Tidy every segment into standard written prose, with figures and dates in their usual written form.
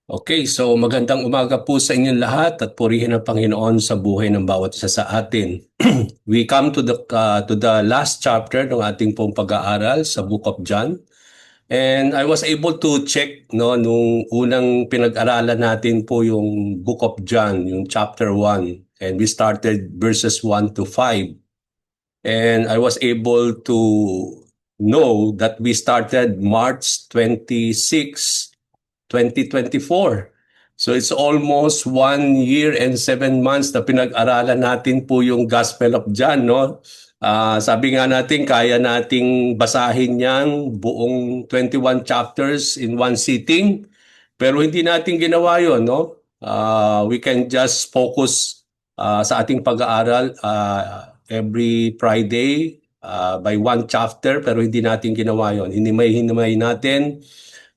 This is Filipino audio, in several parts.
Okay, so magandang umaga po sa inyong lahat at purihin ang Panginoon sa buhay ng bawat isa sa atin. We come to the last chapter ng ating pong pag-aaral sa Book of John. And I was able to check nung unang pinag-aralan natin po yung Book of John, yung chapter 1. And we started verses 1 to 5. And I was able to know that we started March 26, 2024. So it's almost 1 year and 7 months na pinag-aralan natin po yung Gospel of John, no? Sabi nga natin, kaya nating basahin yang buong 21 chapters in one sitting, pero hindi natin ginawa yon, no? We can just focus sa ating pag-aaral every Friday by one chapter, pero hindi natin ginawa yon. Hinimay natin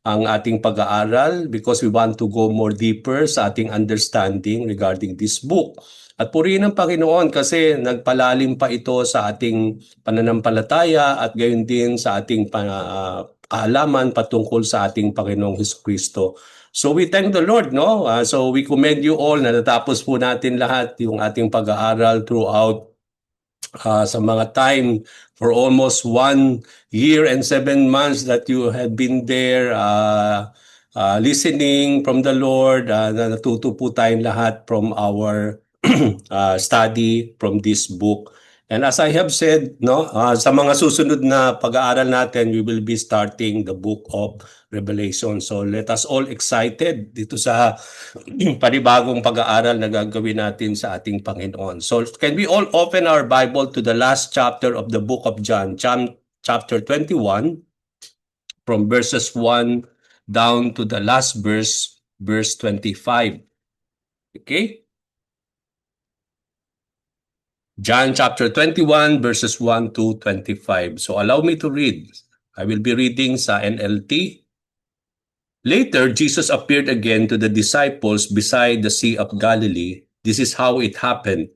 ang ating pag-aaral because we want to go more deeper sa ating understanding regarding this book. At purihin ang Panginoon kasi nagpalalim pa ito sa ating pananampalataya at gayon din sa ating kaalaman patungkol sa ating Panginoong Hesukristo. So we thank the Lord, no? So we commend you all na natapos po natin lahat yung ating pag-aaral throughout sa mga time for almost 1 year and 7 months that you had been there listening from the Lord. Natuto po tayong lahat from our study from this book. And as I have said, no, sa mga susunod na pag-aaral natin, we will be starting the book of Revelation. So let us all excited dito sa panibagong pag-aaral na gagawin natin sa ating Panginoon. So can we all open our Bible to the last chapter of the book of John, chapter 21, from verses 1 down to the last verse, verse 25. Okay? John chapter 21 verses 1 to 25. So allow me to read. I will be reading sa NLT. Later, Jesus appeared again to the disciples beside the Sea of Galilee. This is how it happened.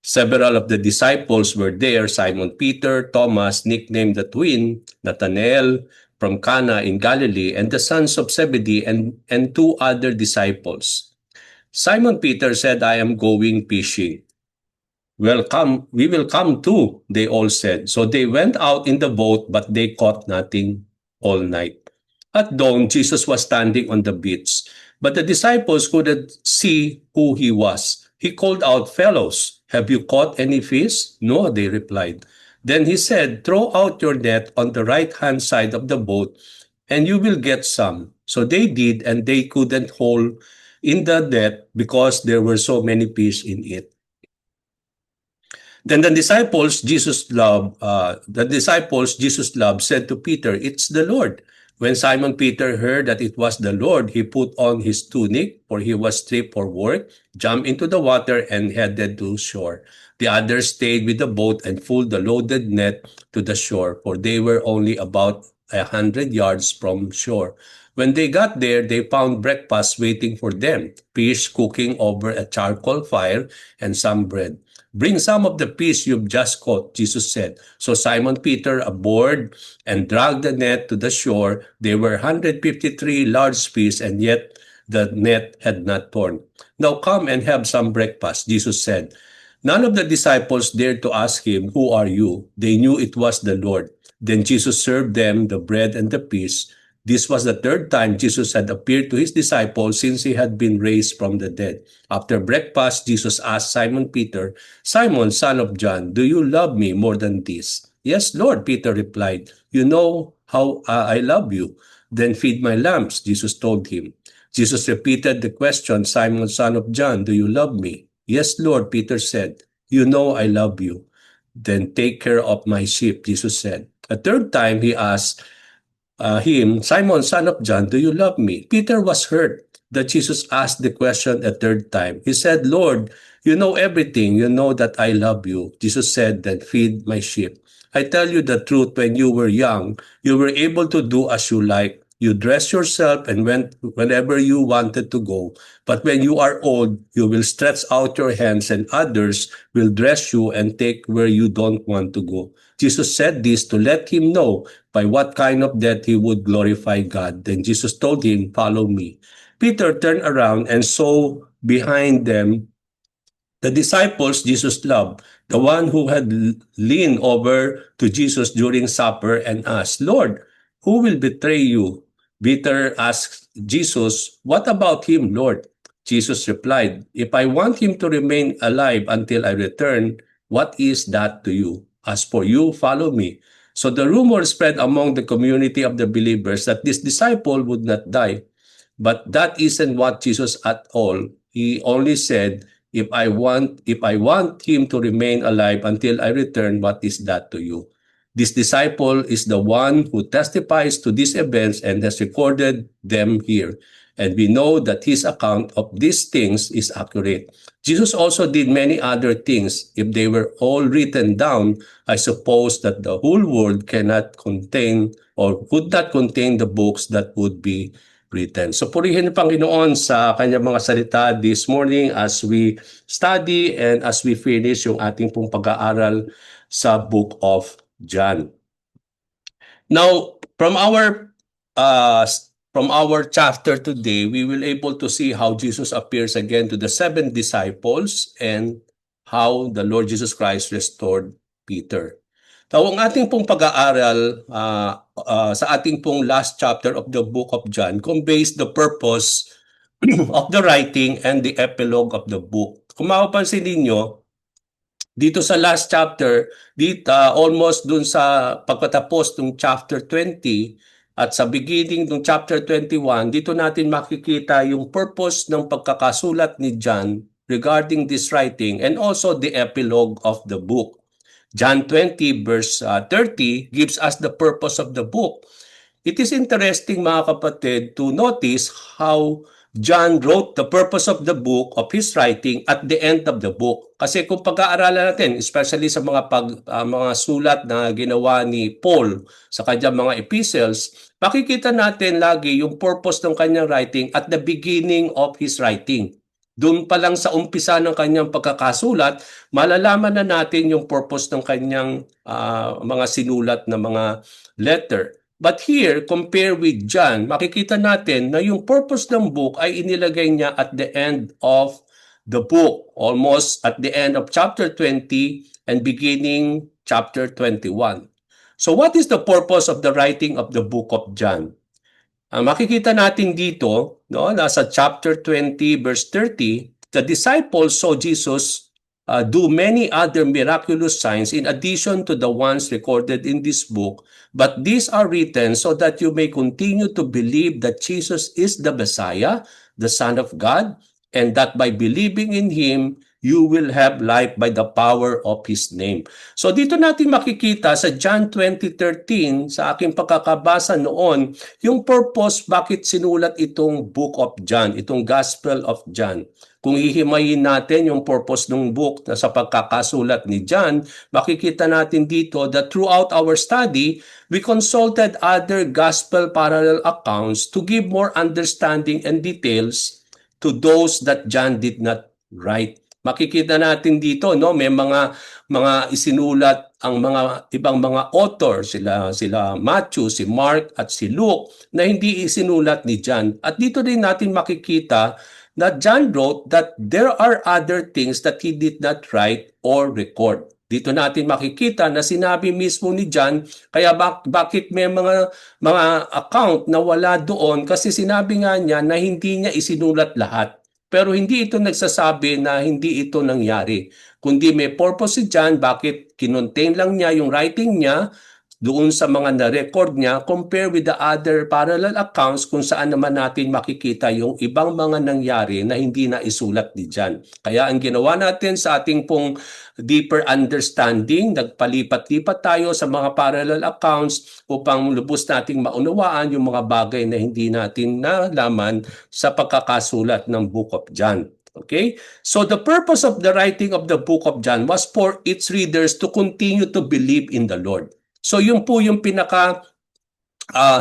Several of the disciples were there: Simon Peter, Thomas, nicknamed the twin, Nathanael from Cana in Galilee, and the sons of Zebedee, and two other disciples. Simon Peter said, "I am going fishing." "Welcome, we will come too," they all said. So they went out in the boat, but they caught nothing all night. At dawn, Jesus was standing on the beach, but the disciples couldn't see who he was. He called out, "Fellows, have you caught any fish?" "No," they replied. Then he said, "Throw out your net on the right-hand side of the boat, and you will get some." So they did, and they couldn't haul in the net because there were so many fish in it. Then the disciples Jesus loved said to Peter, "It's the Lord." When Simon Peter heard that it was the Lord, he put on his tunic, for he was stripped for work, jumped into the water, and headed to shore. The others stayed with the boat and pulled the loaded net to the shore, for they were only about 100 yards from shore. When they got there, they found breakfast waiting for them, fish cooking over a charcoal fire and some bread. "Bring some of the fish you've just caught," Jesus said. So Simon Peter aboard and dragged the net to the shore. There were 153 large fish, and yet the net had not torn. "Now come and have some breakfast," Jesus said. None of the disciples dared to ask him, "Who are you?" They knew it was the Lord. Then Jesus served them the bread and the fish. This was the third time Jesus had appeared to his disciples since he had been raised from the dead. After breakfast, Jesus asked Simon Peter, "Simon, son of John, do you love me more than this?" "Yes, Lord," Peter replied. "You know how I love you." "Then feed my lambs," Jesus told him. Jesus repeated the question, "Simon, son of John, do you love me?" "Yes, Lord," Peter said. "You know I love you." "Then take care of my sheep," Jesus said. A third time he asked him, "Simon, son of John, do you love me?" Peter was hurt that Jesus asked the question a third time. He said, "Lord, you know everything. You know that I love you." Jesus said, "Then feed my sheep. I tell you the truth, when you were young, you were able to do as you like. You dressed yourself and went whenever you wanted to go. But when you are old, you will stretch out your hands, and others will dress you and take where you don't want to go." Jesus said this to let him know by what kind of death he would glorify God. Then Jesus told him, "Follow me." Peter turned around and saw behind them the disciples Jesus loved, the one who had leaned over to Jesus during supper and asked, Lord, who will betray you? Peter asked Jesus, what about him, Lord? Jesus replied, if I want him to remain alive until I return, what is that to you? As for you, follow me. So the rumor spread among the community of the believers that this disciple would not die. But that isn't what Jesus at all. He only said, if I want him to remain alive until I return, what is that to you? This disciple is the one who testifies to these events and has recorded them here. And we know that his account of these things is accurate. Jesus also did many other things. If they were all written down, I suppose that the whole world cannot contain or could not contain the books that would be written. So purihin ng Panginoon sa kanyang mga salita this morning as we study and as we finish yung ating pong pag-aaral sa Book of John. Now, from our chapter today, we will able to see how Jesus appears again to the 7 disciples and how the Lord Jesus Christ restored Peter. Now, ang ating pong pag-aaral sa ating pong last chapter of the book of John conveys the purpose of the writing and the epilogue of the book. Kung mapapansin ninyo, dito sa last chapter, dito almost dun sa pagkatapos ng chapter 20 at sa beginning ng chapter 21, dito natin makikita yung purpose ng pagkakasulat ni John regarding this writing and also the epilogue of the book. John 20 verse 30 gives us the purpose of the book. It is interesting mga kapatid to notice how John wrote the purpose of the book of his writing at the end of the book. Kasi kung pag-aaralan natin, especially sa mga mga sulat na ginawa ni Paul sa kanyang mga epistles, makikita natin lagi yung purpose ng kanyang writing at the beginning of his writing. Doon pa lang sa umpisa ng kanyang pagkakasulat, malalaman na natin yung purpose ng kanyang mga sinulat na mga letter. But here, compare with John, makikita natin na yung purpose ng book ay inilagay niya at the end of the book, almost at the end of chapter 20 and beginning chapter 21. So what is the purpose of the writing of the book of John? Makikita natin dito, no, nasa chapter 20 verse 30, the disciples saw Jesus do many other miraculous signs in addition to the ones recorded in this book, but these are written so that you may continue to believe that Jesus is the Messiah, the Son of God, and that by believing in Him, you will have life by the power of His name. So dito natin makikita sa John 20:13, sa aking pagkakabasa noon, yung purpose bakit sinulat itong Book of John, itong Gospel of John. Kung hihimayin natin yung purpose ng book na sa pagkakasulat ni John, makikita natin dito that throughout our study, we consulted other gospel parallel accounts to give more understanding and details to those that John did not write. Makikita natin dito, no, may mga isinulat ang mga ibang mga author, sila Matthew, si Mark at si Luke, na hindi isinulat ni John. At dito din natin makikita na John wrote that there are other things that he did not write or record. Dito natin makikita na sinabi mismo ni John, kaya bakit may mga account na wala doon, kasi sinabi nga niya na hindi niya isinulat lahat. Pero hindi ito nagsasabi na hindi ito nangyari. Kundi may purpose si John bakit kinontain lang niya yung writing niya doon sa mga na-record niya compare with the other parallel accounts kung saan naman natin makikita yung ibang mga nangyari na hindi na isulat ni John. Kaya ang ginawa natin sa ating pong deeper understanding, nagpalipat-lipat tayo sa mga parallel accounts upang lubos nating maunawaan yung mga bagay na hindi natin nalaman sa pagkakasulat ng Book of John. Okay? So the purpose of the writing of the Book of John was for its readers to continue to believe in the Lord. So yun po yung pinaka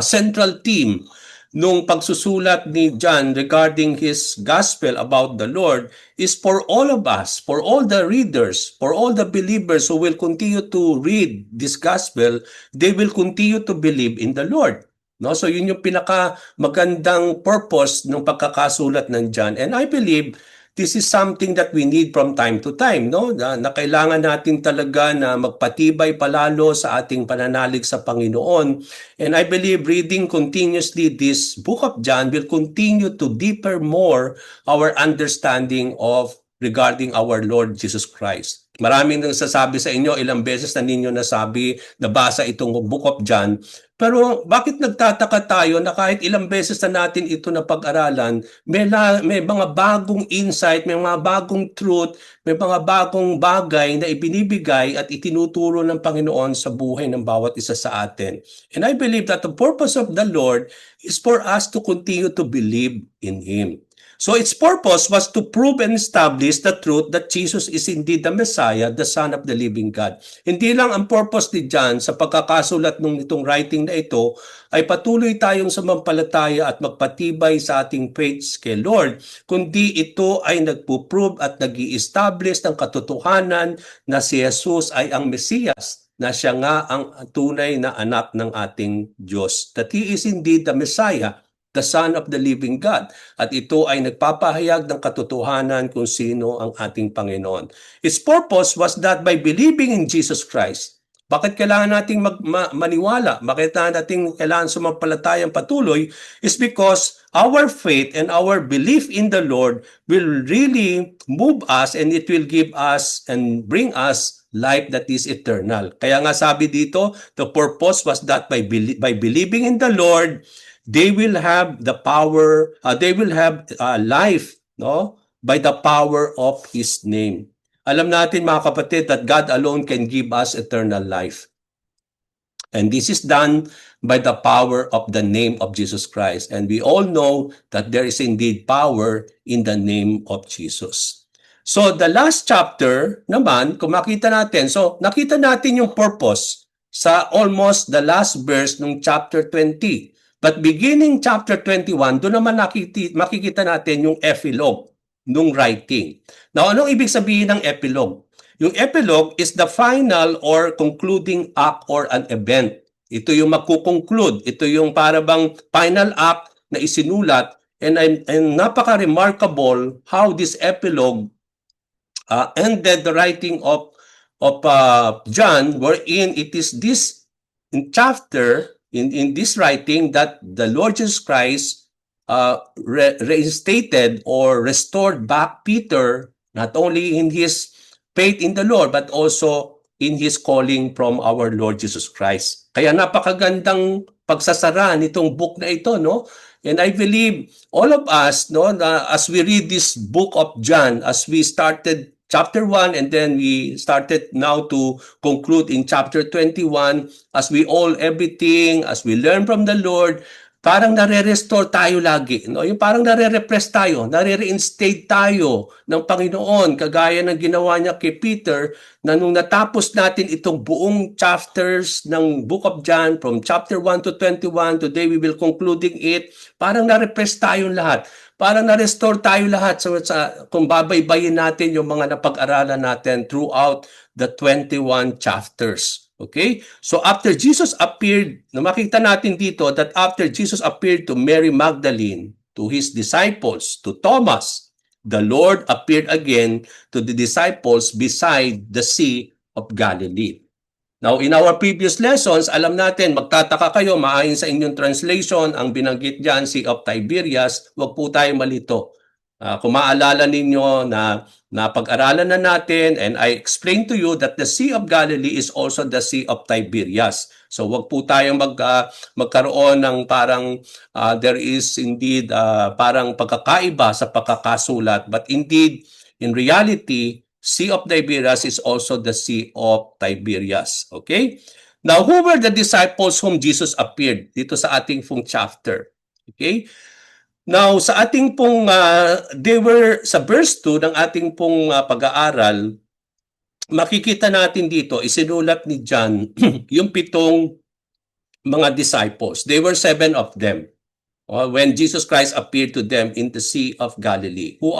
central theme nung pagsusulat ni John regarding his gospel about the Lord is for all of us, for all the readers, for all the believers who will continue to read this gospel, they will continue to believe in the Lord. No? So yun yung pinaka magandang purpose ng pagkakasulat ng John. And I believe this is something that we need from time to time, no? Na kailangan natin talaga na magpatibay palalo sa ating pananalig sa Panginoon. And I believe reading continuously this book of John will continue to deeper more our understanding of regarding our Lord Jesus Christ. Maraming nagsasabi sa inyo, ilang beses na ninyo nasabi, nabasa itong book of John. Pero bakit nagtataka tayo na kahit ilang beses na natin ito na pag-aralan, may mga bagong insight, may mga bagong truth, may mga bagong bagay na ibinibigay at itinuturo ng Panginoon sa buhay ng bawat isa sa atin. And I believe that the purpose of the Lord is for us to continue to believe in Him. So its purpose was to prove and establish the truth that Jesus is indeed the Messiah, the Son of the living God. Hindi lang ang purpose ni John sa pagkakasulat ng itong writing na ito ay patuloy tayong sumampalataya at magpatibay sa ating faith kay Lord, kundi ito ay nagpo-prove at nag-i-establish ng katotohanan na si Jesus ay ang Mesiyas, na siya nga ang tunay na anak ng ating Diyos. That He is indeed the Messiah, the Son of the living God. At ito ay nagpapahayag ng katotohanan kung sino ang ating Panginoon. Its purpose was that by believing in Jesus Christ, bakit kailangan nating maniwala? Bakit natin kailangan sumampalatayang patuloy? Is because our faith and our belief in the Lord will really move us and it will give us and bring us life that is eternal. Kaya nga sabi dito, the purpose was that by believing in the Lord, they will have the power, they will have life, no? By the power of His name. Alam natin mga kapatid that God alone can give us eternal life. And this is done by the power of the name of Jesus Christ. And we all know that there is indeed power in the name of Jesus. So the last chapter naman, kung makita natin, so nakita natin yung purpose sa almost the last verse ng chapter 20. But beginning chapter 21, doon naman makikita natin yung epilogue nung writing. Now, anong ibig sabihin ng epilogue? Yung epilogue is the final or concluding act or an event. Ito yung magkukonclude. Ito yung parang final act na isinulat. And napaka-remarkable how this epilogue ended the writing of John, wherein it is this chapter in this writing that the Lord Jesus Christ reinstated or restored back Peter, not only in his faith in the Lord, but also in his calling from our Lord Jesus Christ. Kaya napakagandang pagsasara nitong book na ito, no? And I believe all of us, no, as we read this book of John, as we started chapter 1 and then we started now to conclude in chapter 21, as we all everything, as we learn from the Lord, parang nare-restore tayo lagi. No? Yung parang nare-repress tayo, nare-reinstate tayo ng Panginoon, kagaya ng ginawa niya kay Peter, na nung natapos natin itong buong chapters ng Book of John, from chapter 1 to 21, today we will concluding it, parang nare-repress tayong lahat. Parang na-restore tayo lahat kung babaybayin natin yung mga napag-aralan natin throughout the 21 chapters. Okay? So after Jesus appeared, makita natin dito that after Jesus appeared to Mary Magdalene, to his disciples, to Thomas, the Lord appeared again to the disciples beside the Sea of Galilee. Now, in our previous lessons, alam natin, magtataka kayo, maayon sa inyong translation, ang binanggit dyan, Sea of Tiberias, huwag po tayo malito. Kung maalala ninyo na napag-aralan na natin, and I explained to you that the Sea of Galilee is also the Sea of Tiberias. So, huwag po tayong magkaroon ng parang there is indeed parang pagkakaiba sa pagkakasulat. But indeed, in reality, Sea of Tiberias is also the Sea of Tiberias. Okay? Now, who were the disciples whom Jesus appeared? Dito sa ating pong chapter. Okay? Now, sa ating pong, they were, sa verse 2 ng ating pong pag-aaral, makikita natin dito, isinulat ni John, yung 7 mga disciples. They were 7 of them. when Jesus Christ appeared to them in the Sea of Galilee. Who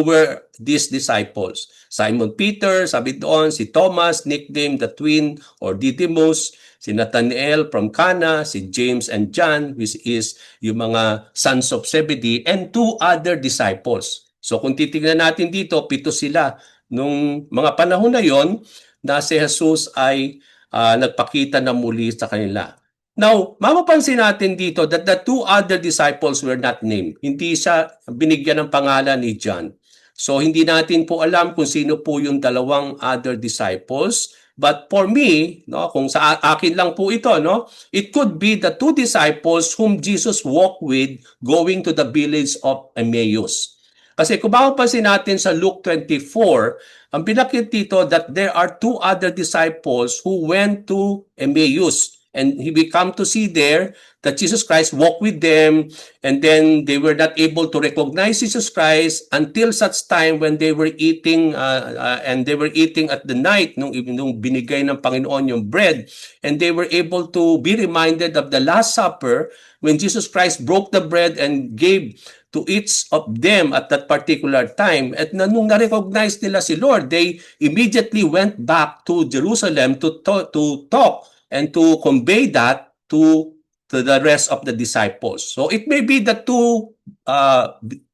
were these disciples? Simon Peter, sabi doon, si Thomas, nicknamed the twin or Didymus, si Nathanael from Cana, si James and John, which is yung mga sons of Zebedee, and two other disciples. So kung titingnan natin dito, 7 sila. Nung mga panahon na yon na si Jesus ay nagpakita na muli sa kanila. Now, mapapansin natin dito that the two other disciples were not named. Hindi siya binigyan ng pangalan ni John. So, hindi natin po alam kung sino po yung dalawang other disciples. But for me, no, kung sa akin lang po ito, no, it could be the two disciples whom Jesus walked with going to the village of Emmaus. Kasi kung mapapansin natin sa Luke 24, ang binakit dito that there are two other disciples who went to Emmaus. And we come to see there that Jesus Christ walked with them, and then they were not able to recognize Jesus Christ until such time when they were eating, and they were eating at the night nung binigay ng Panginoon yung bread, and they were able to be reminded of the Last Supper when Jesus Christ broke the bread and gave to each of them at that particular time. At nung na-recognize nila si Lord, they immediately went back to Jerusalem to talk and to convey that to the rest of the disciples. So it may be the two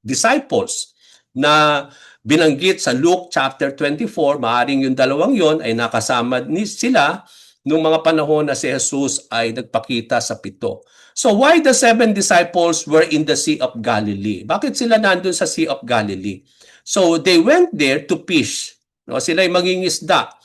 disciples na binanggit sa Luke chapter 24, maaring yung dalawang yon ay nakasama sila nung mga panahon na si Jesus ay nagpakita sa 7. So why the 7 disciples were in the Sea of Galilee? Bakit sila nandun sa Sea of Galilee? So they went there to fish. No, sila ay mangingisda.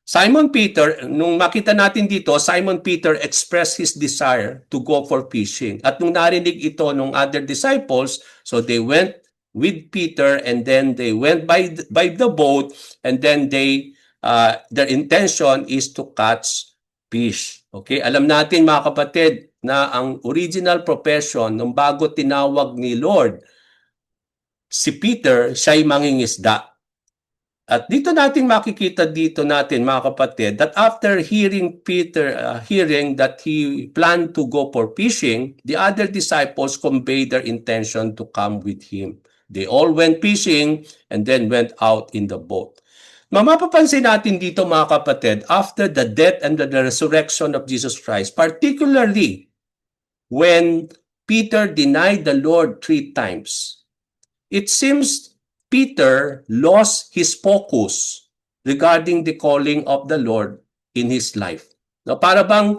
Simon Peter, nung makita natin dito, Simon Peter expressed his desire to go for fishing. At nung narinig ito ng other disciples, so they went with Peter and then they went by the boat, and then their intention is to catch fish. Okay? Alam natin mga kapatid na ang original profession nung bago tinawag ni Lord si Peter, siya'y mangingisda. At dito natin makikita dito natin mga kapatid that after hearing Peter hearing that he planned to go for fishing, the other disciples conveyed their intention to come with him. They all went fishing and then went out in the boat. Mapapansin natin dito mga kapatid, after the death and the resurrection of Jesus Christ, particularly when Peter denied the Lord 3 times, it seems Peter lost his focus regarding the calling of the Lord in his life. No, para bang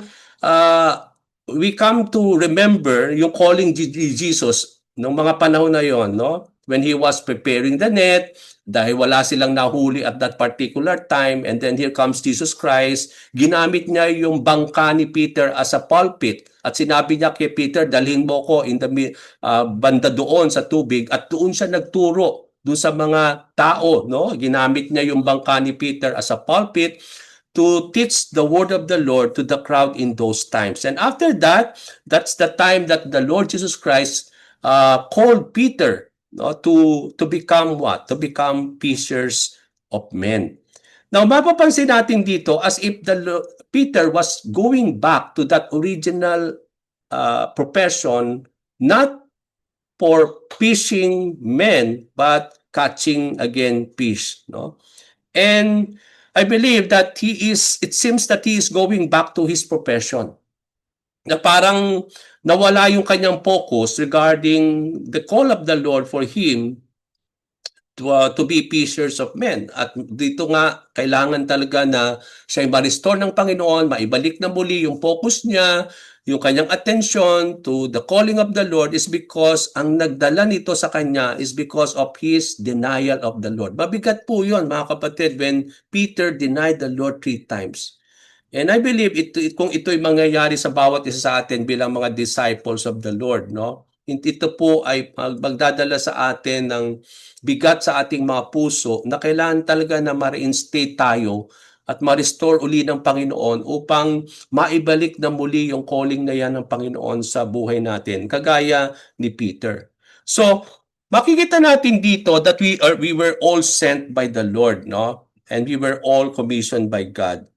we come to remember yung calling ni Jesus nung mga panahon na yon, no? When he was preparing the net, dahil wala silang nahuli at that particular time, and then here comes Jesus Christ, ginamit niya yung bangka ni Peter as a pulpit. At sinabi niya kay Peter, dalhin mo ko in the banda doon sa tubig, at doon siya nagturo doon sa mga tao, no? Ginamit niya yung bangka ni Peter as a pulpit to teach the word of the Lord to the crowd in those times. And after that, that's the time that the Lord Jesus Christ called Peter, no, to become what? To become fishers of men. Now, mapapansin natin dito as if Peter was going back to that original profession, not for fishing men, but catching again fish, no? And I believe that it seems that he is going back to his profession. Na parang nawala yung kanyang focus regarding the call of the Lord for him to be fishers of men. At dito nga, kailangan talaga na siya'y ma-restore ng Panginoon, maibalik na muli yung focus niya, yung kanyang attention to the calling of the Lord is because ang nagdala nito sa kanya is because of his denial of the Lord. Mabigat po yun, mga kapatid, when Peter denied the Lord 3 times. And I believe kung ito'y mangyayari sa bawat isa sa atin bilang mga disciples of the Lord, no? Ito po ay magdadala sa atin ng bigat sa ating mga puso na kailangan talaga na ma-reinstate tayo at ma-restore uli ng Panginoon upang maibalik na muli yung calling na yan ng Panginoon sa buhay natin, kagaya ni Peter. So, makikita natin dito that we were all sent by the Lord, no? And we were all commissioned by God.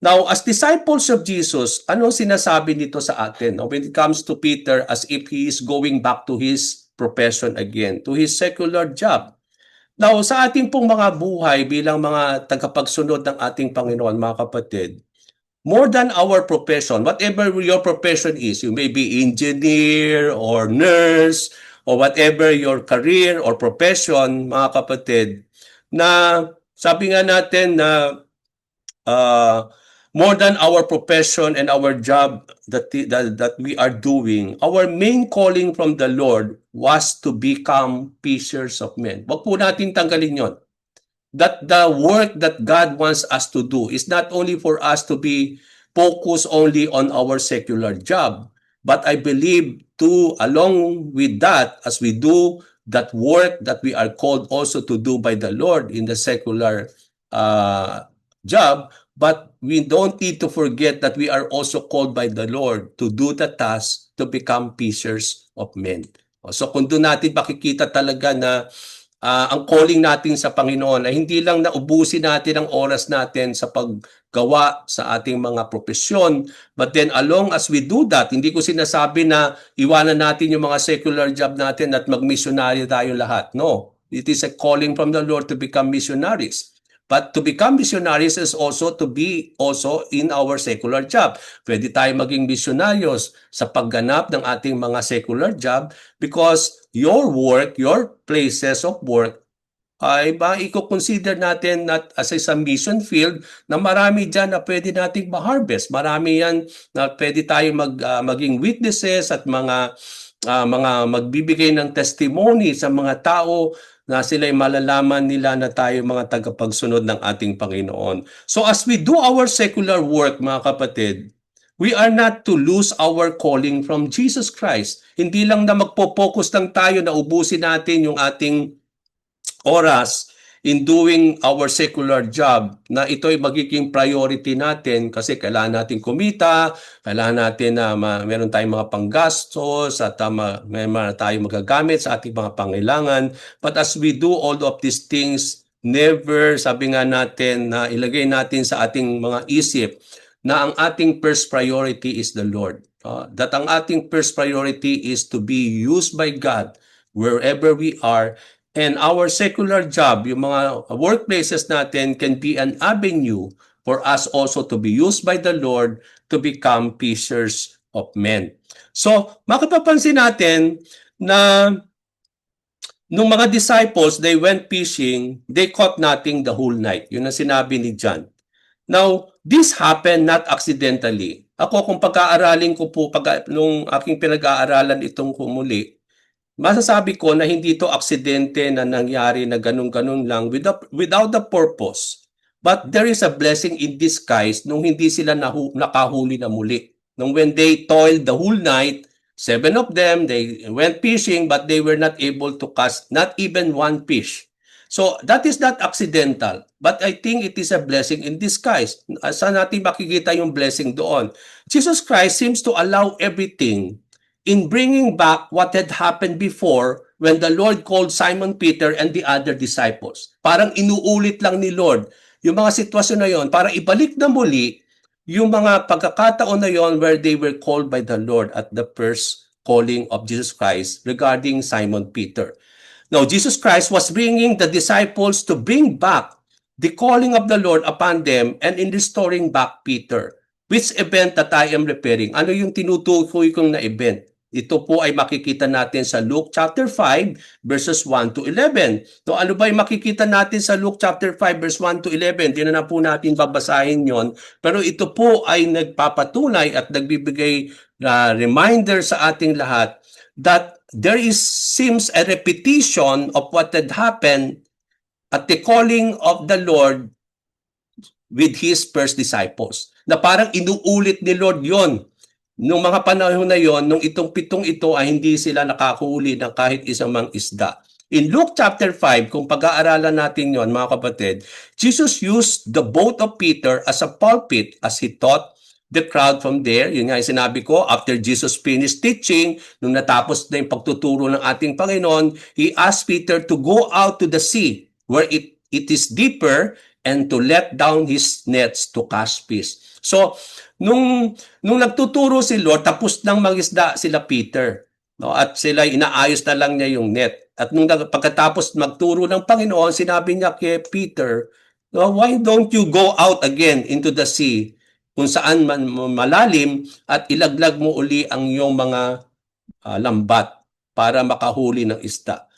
Now, as disciples of Jesus, anong sinasabi nito sa atin? Now, when it comes to Peter, as if he is going back to his profession again, to his secular job. Now, sa ating pong mga buhay bilang mga tagapagsunod ng ating Panginoon, mga kapatid, more than our profession, whatever your profession is, you may be engineer or nurse or whatever your career or profession, mga kapatid, na sabi nga natin na uh, more than our profession and our job that we are doing, our main calling from the Lord was to become fishers of men. Wag po natin tanggalin yon. That the work that God wants us to do is not only for us to be focused only on our secular job, but I believe to, along with that, as we do that work that we are called also to do by the Lord in the secular job, but we don't need to forget that we are also called by the Lord to do the task to become fishers of men. So kung doon natin makikita talaga na ang calling natin sa Panginoon ay hindi lang naubusin natin ang oras natin sa paggawa sa ating mga profesyon, but then along as we do that, hindi ko sinasabi na iwanan natin yung mga secular job natin at mag-missionary tayo lahat. No, it is a calling from the Lord to become missionaries. But to become missionaries is also to be also in our secular job. Pwede tayo maging missionaryos sa pagganap ng ating mga secular job because your work, your places of work, ay ba i-consider natin not as a mission field na marami dyan na pwede nating ma-harvest. Marami yan na pwede tayo maging witnesses at mga magbibigay ng testimony sa mga tao na sila'y malalaman nila na tayo mga tagapagsunod ng ating Panginoon. So as we do our secular work, mga kapatid, we are not to lose our calling from Jesus Christ. Hindi lang na magpo-focus lang tayo na ubusin natin yung ating oras in doing our secular job na ito ay magiging priority natin kasi kailangan natin kumita, kailangan natin na meron tayong mga panggastos at may tayong magagamit sa ating mga pangailangan. But as we do all of these things, never, sabi nga natin, na ilagay natin sa ating mga isip na ang ating first priority is the Lord. That ang ating first priority is to be used by God wherever we are. And our secular job, yung mga workplaces natin can be an avenue for us also to be used by the Lord to become fishers of men. So, mapapansin natin na nung mga disciples, they went fishing, they caught nothing the whole night. Yun ang sinabi ni John. Now, this happened not accidentally. Ako, kung pag-aaralin ko po, nung aking pinag-aaralan itong kumuli, masasabi ko na hindi ito aksidente na nangyari na ganun-ganun lang without the purpose. But there is a blessing in disguise nung hindi sila nakahuli na muli. Nung when they toiled the whole night, 7 of them, they went fishing but they were not able to catch not even one fish. So that is not accidental, but I think it is a blessing in disguise. Saan natin makikita yung blessing doon? Jesus Christ seems to allow everything in bringing back what had happened before when the Lord called Simon Peter and the other disciples. Parang inuulit lang ni Lord yung mga sitwasyon na yon para ibalik na muli yung mga pagkakataon na yon where they were called by the Lord at the first calling of Jesus Christ regarding Simon Peter. Now, Jesus Christ was bringing the disciples to bring back the calling of the Lord upon them and in restoring back Peter. Which event that I am referring? Ano yung tinutukoy kong na event? Ito po ay makikita natin sa Luke chapter 5 verses 1 to 11. So ano ba yung makikita natin sa Luke chapter 5 verse 1 to 11? Di na po natin babasahin yon. Pero ito po ay nagpapatunay at nagbibigay reminder sa ating lahat that there seems a repetition of what had happened at the calling of the Lord with His first disciples. Na parang inuulit ni Lord yon. Nung mga panahon na yon, nung itong 7 ito ay hindi sila nakakahuli ng kahit isang mang isda. In Luke chapter 5, kung pag-aaralan natin yon, mga kapatid, Jesus used the boat of Peter as a pulpit as He taught the crowd from there. Yun nga yung sinabi ko, after Jesus finished teaching, nung natapos na yung pagtuturo ng ating Panginoon, He asked Peter to go out to the sea where it is deeper and to let down his nets to catch fish. So, nung nagtuturo si Lord, tapos nang mangisda sila Peter. No? At sila inaayos na lang niya yung net. At pagkatapos magturo ng Panginoon, sinabi niya kay Peter, no, why don't you go out again into the sea kung saan man malalim at ilaglag mo uli ang iyong mga lambat para makahuli ng isda.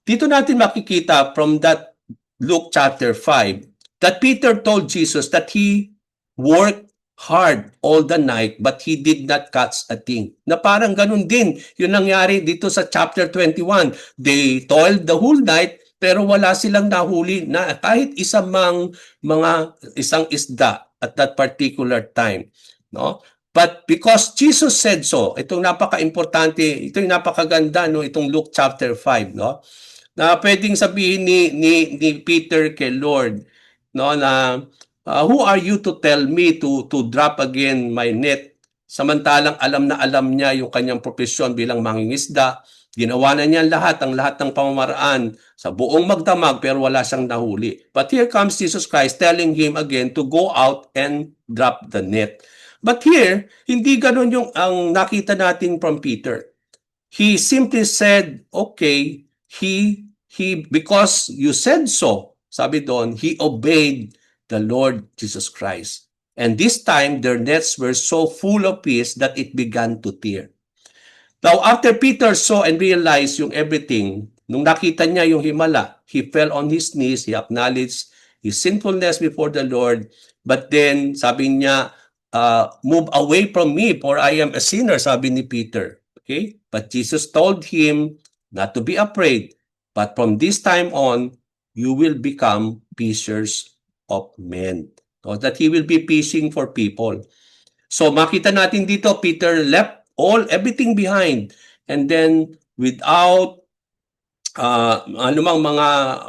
Dito natin makikita from that Luke chapter 5 that Peter told Jesus that he worked hard all the night but he did not catch a thing. Na parang ganun din yung nangyari dito sa chapter 21. They toiled the whole night pero wala silang nahuli na kahit isang isang isda at that particular time. No? But because Jesus said so, itong napaka-importante, ito yung napakaganda, no, itong Luke chapter 5, no? Na pwedeng sabihin ni Peter kay Lord, no, na who are you to tell me to drop again my net? Samantalang alam na alam niya yung kanyang profesyon bilang mangingisda, ginawa na niya lahat ng pamamaraan sa buong magdamag pero wala siyang nahuli. But here comes Jesus Christ telling him again to go out and drop the net. But here, hindi ganun yung ang nakita natin from Peter. He simply said, okay, he because you said so, sabi doon, he obeyed the Lord Jesus Christ. And this time, their nets were so full of fish that it began to tear. Now, after Peter saw and realized yung everything, nung nakita niya yung himala, he fell on his knees, he acknowledged his sinfulness before the Lord, but then, sabi niya, move away from me, for I am a sinner, sabi ni Peter. Okay? But Jesus told him not to be afraid, but from this time on, you will become fishers of men. So that he will be fishing for people. So makita natin dito, Peter left everything behind, and then without anumang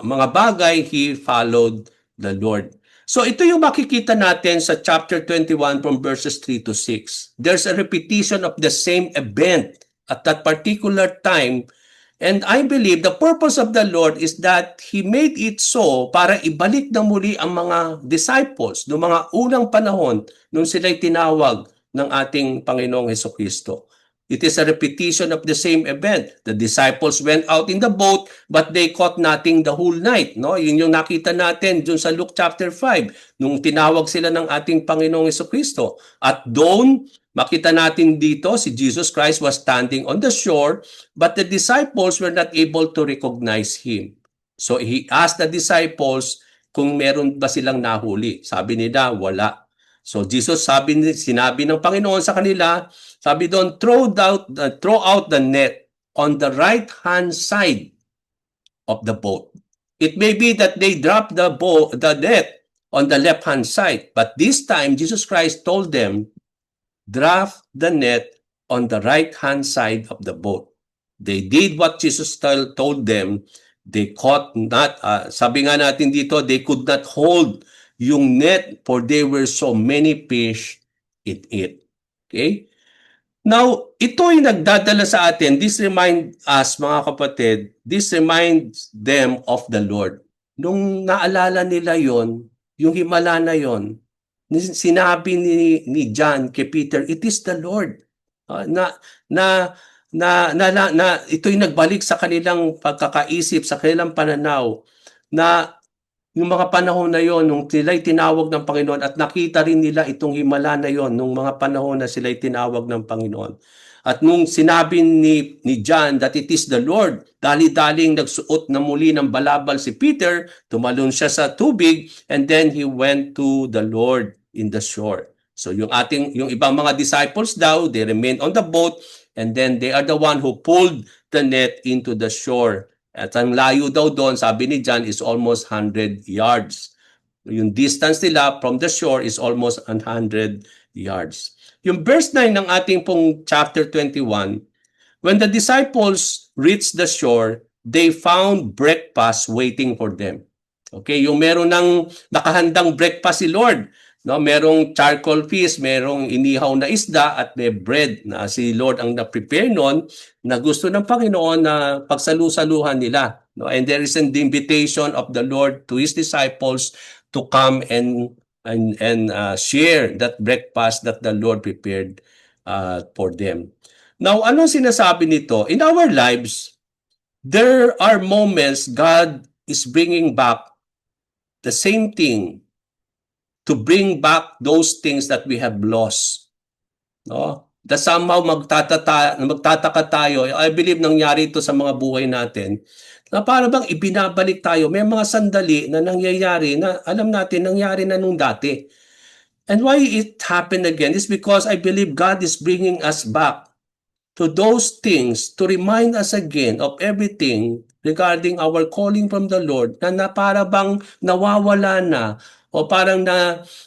mga bagay, he followed the Lord. So ito yung makikita natin sa chapter 21 from verses 3 to 6. There's a repetition of the same event at that particular time. And I believe the purpose of the Lord is that He made it so para ibalik na muli ang mga disciples noong mga unang panahon nung sila'y tinawag ng ating Panginoong Hesukristo. It is a repetition of the same event. The disciples went out in the boat, but they caught nothing the whole night. No? Yun yung nakita natin dun sa Luke chapter 5, nung tinawag sila ng ating Panginoong Hesukristo. At doon, makita natin dito, si Jesus Christ was standing on the shore, but the disciples were not able to recognize Him. So He asked the disciples kung meron ba silang nahuli. Sabi nila, wala. So Jesus sinabi ng Panginoon sa kanila, sabi doon, throw out the net on the right-hand side of the boat. It may be that they dropped the net on the left-hand side, but this time Jesus Christ told them, drop the net on the right-hand side of the boat. They did what Jesus told them. They caught not, sabi nga natin dito, they could not hold yung net for there were so many fish in it. Okay? Now, ito ay nagdadala sa atin. This reminds us, mga kapatid, this reminds them of the Lord. Nung naalala nila yon, yung himala na yon, sinabi ni John kay Peter, it is the Lord. Ito'y nagbalik sa kanilang pagkakaisip, sa kanilang pananaw, na yung mga panahon na yon, nung sila'y tinawag ng Panginoon at nakita rin nila itong himala na yon, nung mga panahon na sila'y tinawag ng Panginoon. At nung sinabi ni John that it is the Lord, dali-daling nagsuot na muli ng balabal si Peter, tumalon siya sa tubig, and then he went to the Lord in the shore. So yung ibang mga disciples daw, they remained on the boat, and then they are the one who pulled the net into the shore. At ang layo daw doon, sabi ni John, is almost 100 yards. Yung distance nila from the shore is almost 100 yards. Yung verse 9 ng ating pong chapter 21, when the disciples reached the shore, they found breakfast waiting for them. Okay, yung meron ng nakahandang breakfast si Lord. No, merong charcoal fish, merong inihaw na isda at may bread na si Lord ang na-prepare noon na gusto ng Panginoon na pagsalu-saluhan nila. No? And there is an invitation of the Lord to his disciples to come and share that breakfast that the Lord prepared for them. Now, ano sinasabi nito? In our lives, there are moments God is bringing back the same thing to bring back those things that we have lost. No? That somehow magtataka tayo. I believe nangyari ito sa mga buhay natin na para bang ibinabalik tayo. May mga sandali na nangyayari na alam natin nangyari na nung dati. And why it happened again is because I believe God is bringing us back to those things to remind us again of everything regarding our calling from the Lord na para bang nawawala na o parang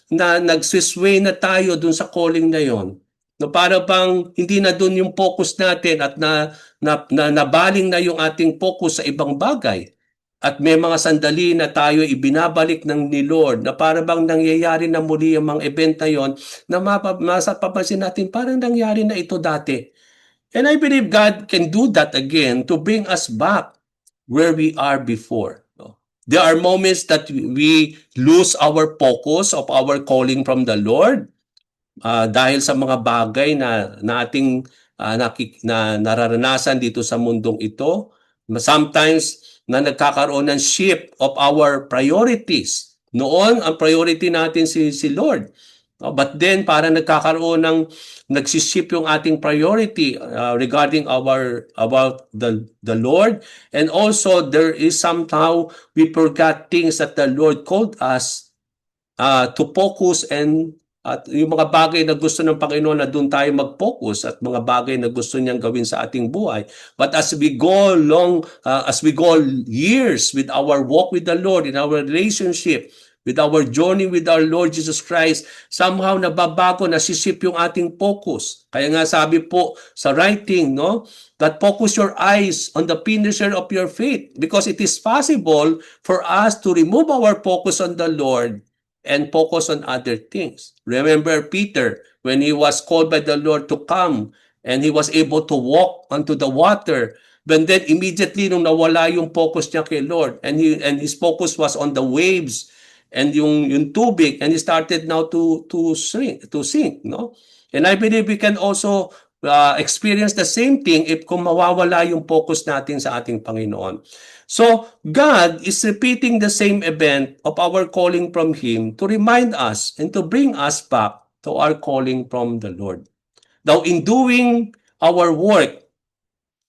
nagsisway na tayo dun sa calling na yon. No, para bang hindi na dun yung focus natin at nabaling na yung ating focus sa ibang bagay. At may mga sandali na tayo ibinabalik ng ni Lord na para bang nangyayari na muli yung mga event na yon na mapapansin natin parang nangyari na ito dati. And I believe God can do that again to bring us back where we are before. There are moments that we lose our focus of our calling from the Lord dahil sa mga bagay na nating nararanasan dito sa mundong ito. Sometimes na nagkakaroon ng shift of our priorities. Noon, ang priority natin si Lord. But then, para nagkakaroon ng nagsiship yung ating priority regarding about the Lord. And also, there is somehow we forgot things that the Lord called us to focus and at yung mga bagay na gusto ng Panginoon na doon tayo mag-focus at mga bagay na gusto niyang gawin sa ating buhay. But as we go years with our walk with the Lord, in our relationship, with our journey with our Lord Jesus Christ, somehow nababago, nasisip yung ating focus. Kaya nga sabi po sa writing, no, that focus your eyes on the finisher of your faith because it is possible for us to remove our focus on the Lord and focus on other things. Remember Peter, when he was called by the Lord to come and he was able to walk onto the water, but then immediately nung nawala yung focus niya kay Lord and his focus was on the waves and yung tubig and he started now to sink, no? And I believe we can also experience the same thing if kung mawawala yung focus natin sa ating Panginoon. So, God is repeating the same event of our calling from Him to remind us and to bring us back to our calling from the Lord. Now, in doing our work,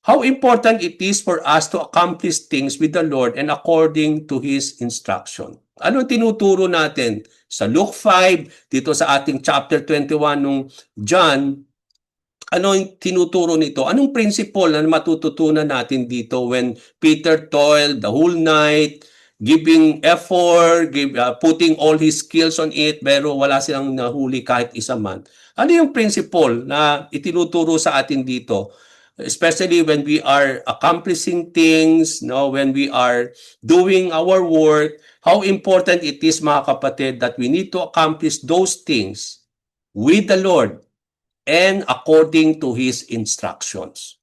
how important it is for us to accomplish things with the Lord and according to His instruction. Ano tinuturo natin? Sa Luke 5, dito sa ating chapter 21 nung John, ano yung tinuturo nito? Anong principle na matututunan natin dito when Peter toiled the whole night, giving effort, putting all his skills on it, pero wala silang nahuli kahit isa man? Ano yung principle na itinuturo sa atin dito? Especially when we are accomplishing things, no, when we are doing our work, how important it is, mga kapatid, that we need to accomplish those things with the Lord and according to His instructions.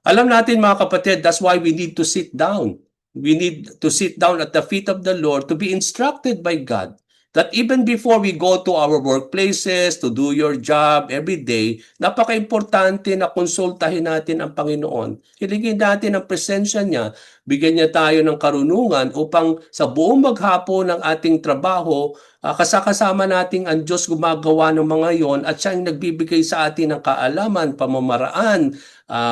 Alam natin, mga kapatid, that's why we need to sit down. We need to sit down at the feet of the Lord to be instructed by God. That even before we go to our workplaces, to do your job every day, napaka-importante na konsultahin natin ang Panginoon. Hiligin natin ang presensya niya, bigyan niya tayo ng karunungan upang sa buong maghapon ng ating trabaho, kasama nating ang Diyos gumagawa ng mga yon at siya ang nagbibigay sa atin ng kaalaman, pamamaraan,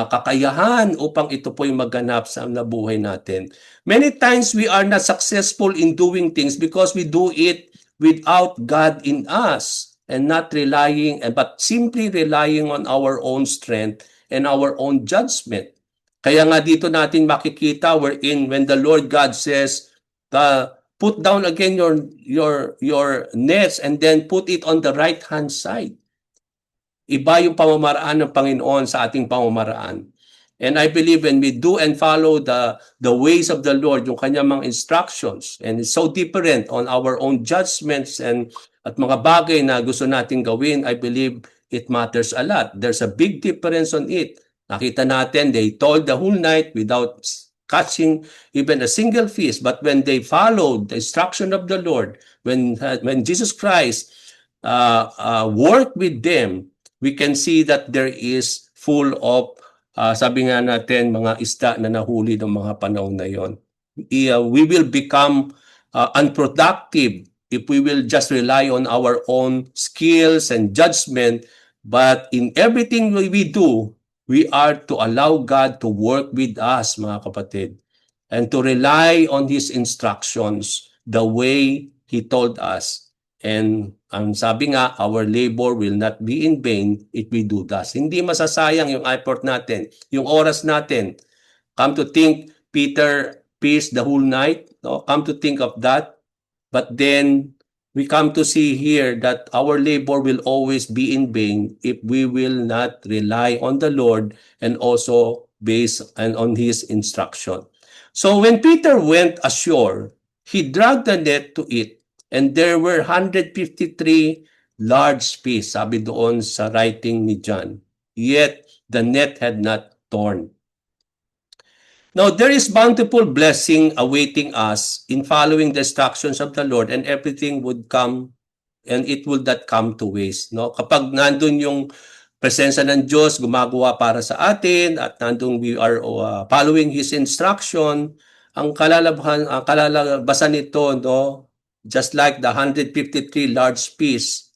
kakayahan upang ito po'y maganap sa buhay natin. Many times we are not successful in doing things because we do it without God in us and not relying, but simply relying on our own strength and our own judgment. Kaya nga dito natin makikita wherein when the Lord God says, put down again your nets and then put it on the right hand side. Iba yung pamamaraan ng Panginoon sa ating pamamaraan. And I believe when we do and follow the ways of the Lord, yung kanyang mga instructions, and it's so different on our own judgments at mga bagay na gusto nating gawin, I believe it matters a lot. There's a big difference on it. Nakita natin, they toiled the whole night without catching even a single fish. But when they followed the instruction of the Lord, when Jesus Christ worked with them, we can see that there is full of, sabi nga natin, mga isda na nahuli ng mga panahon na yon. We will become unproductive if we will just rely on our own skills and judgment. But in everything we do, we are to allow God to work with us, mga kapatid, and to rely on His instructions the way He told us. And ang sabi nga, our labor will not be in vain if we do thus. Hindi masasayang yung effort natin, yung oras natin. Come to think, Peter fished the whole night. No? Come to think of that. But then we come to see here that our labor will always be in vain if we will not rely on the Lord and also based on His instruction. So when Peter went ashore, he dragged the net to it, and there were 153 large fish, sabi doon sa writing ni John. Yet the net had not torn. Now, there is bountiful blessing awaiting us in following the instructions of the Lord, and everything would come and it would not come to waste. No? Kapag nandun yung presensya ng Diyos, gumagawa para sa atin, at nandun we are following His instruction, ang kalalabasan nito, no? Just like the 153 large fish,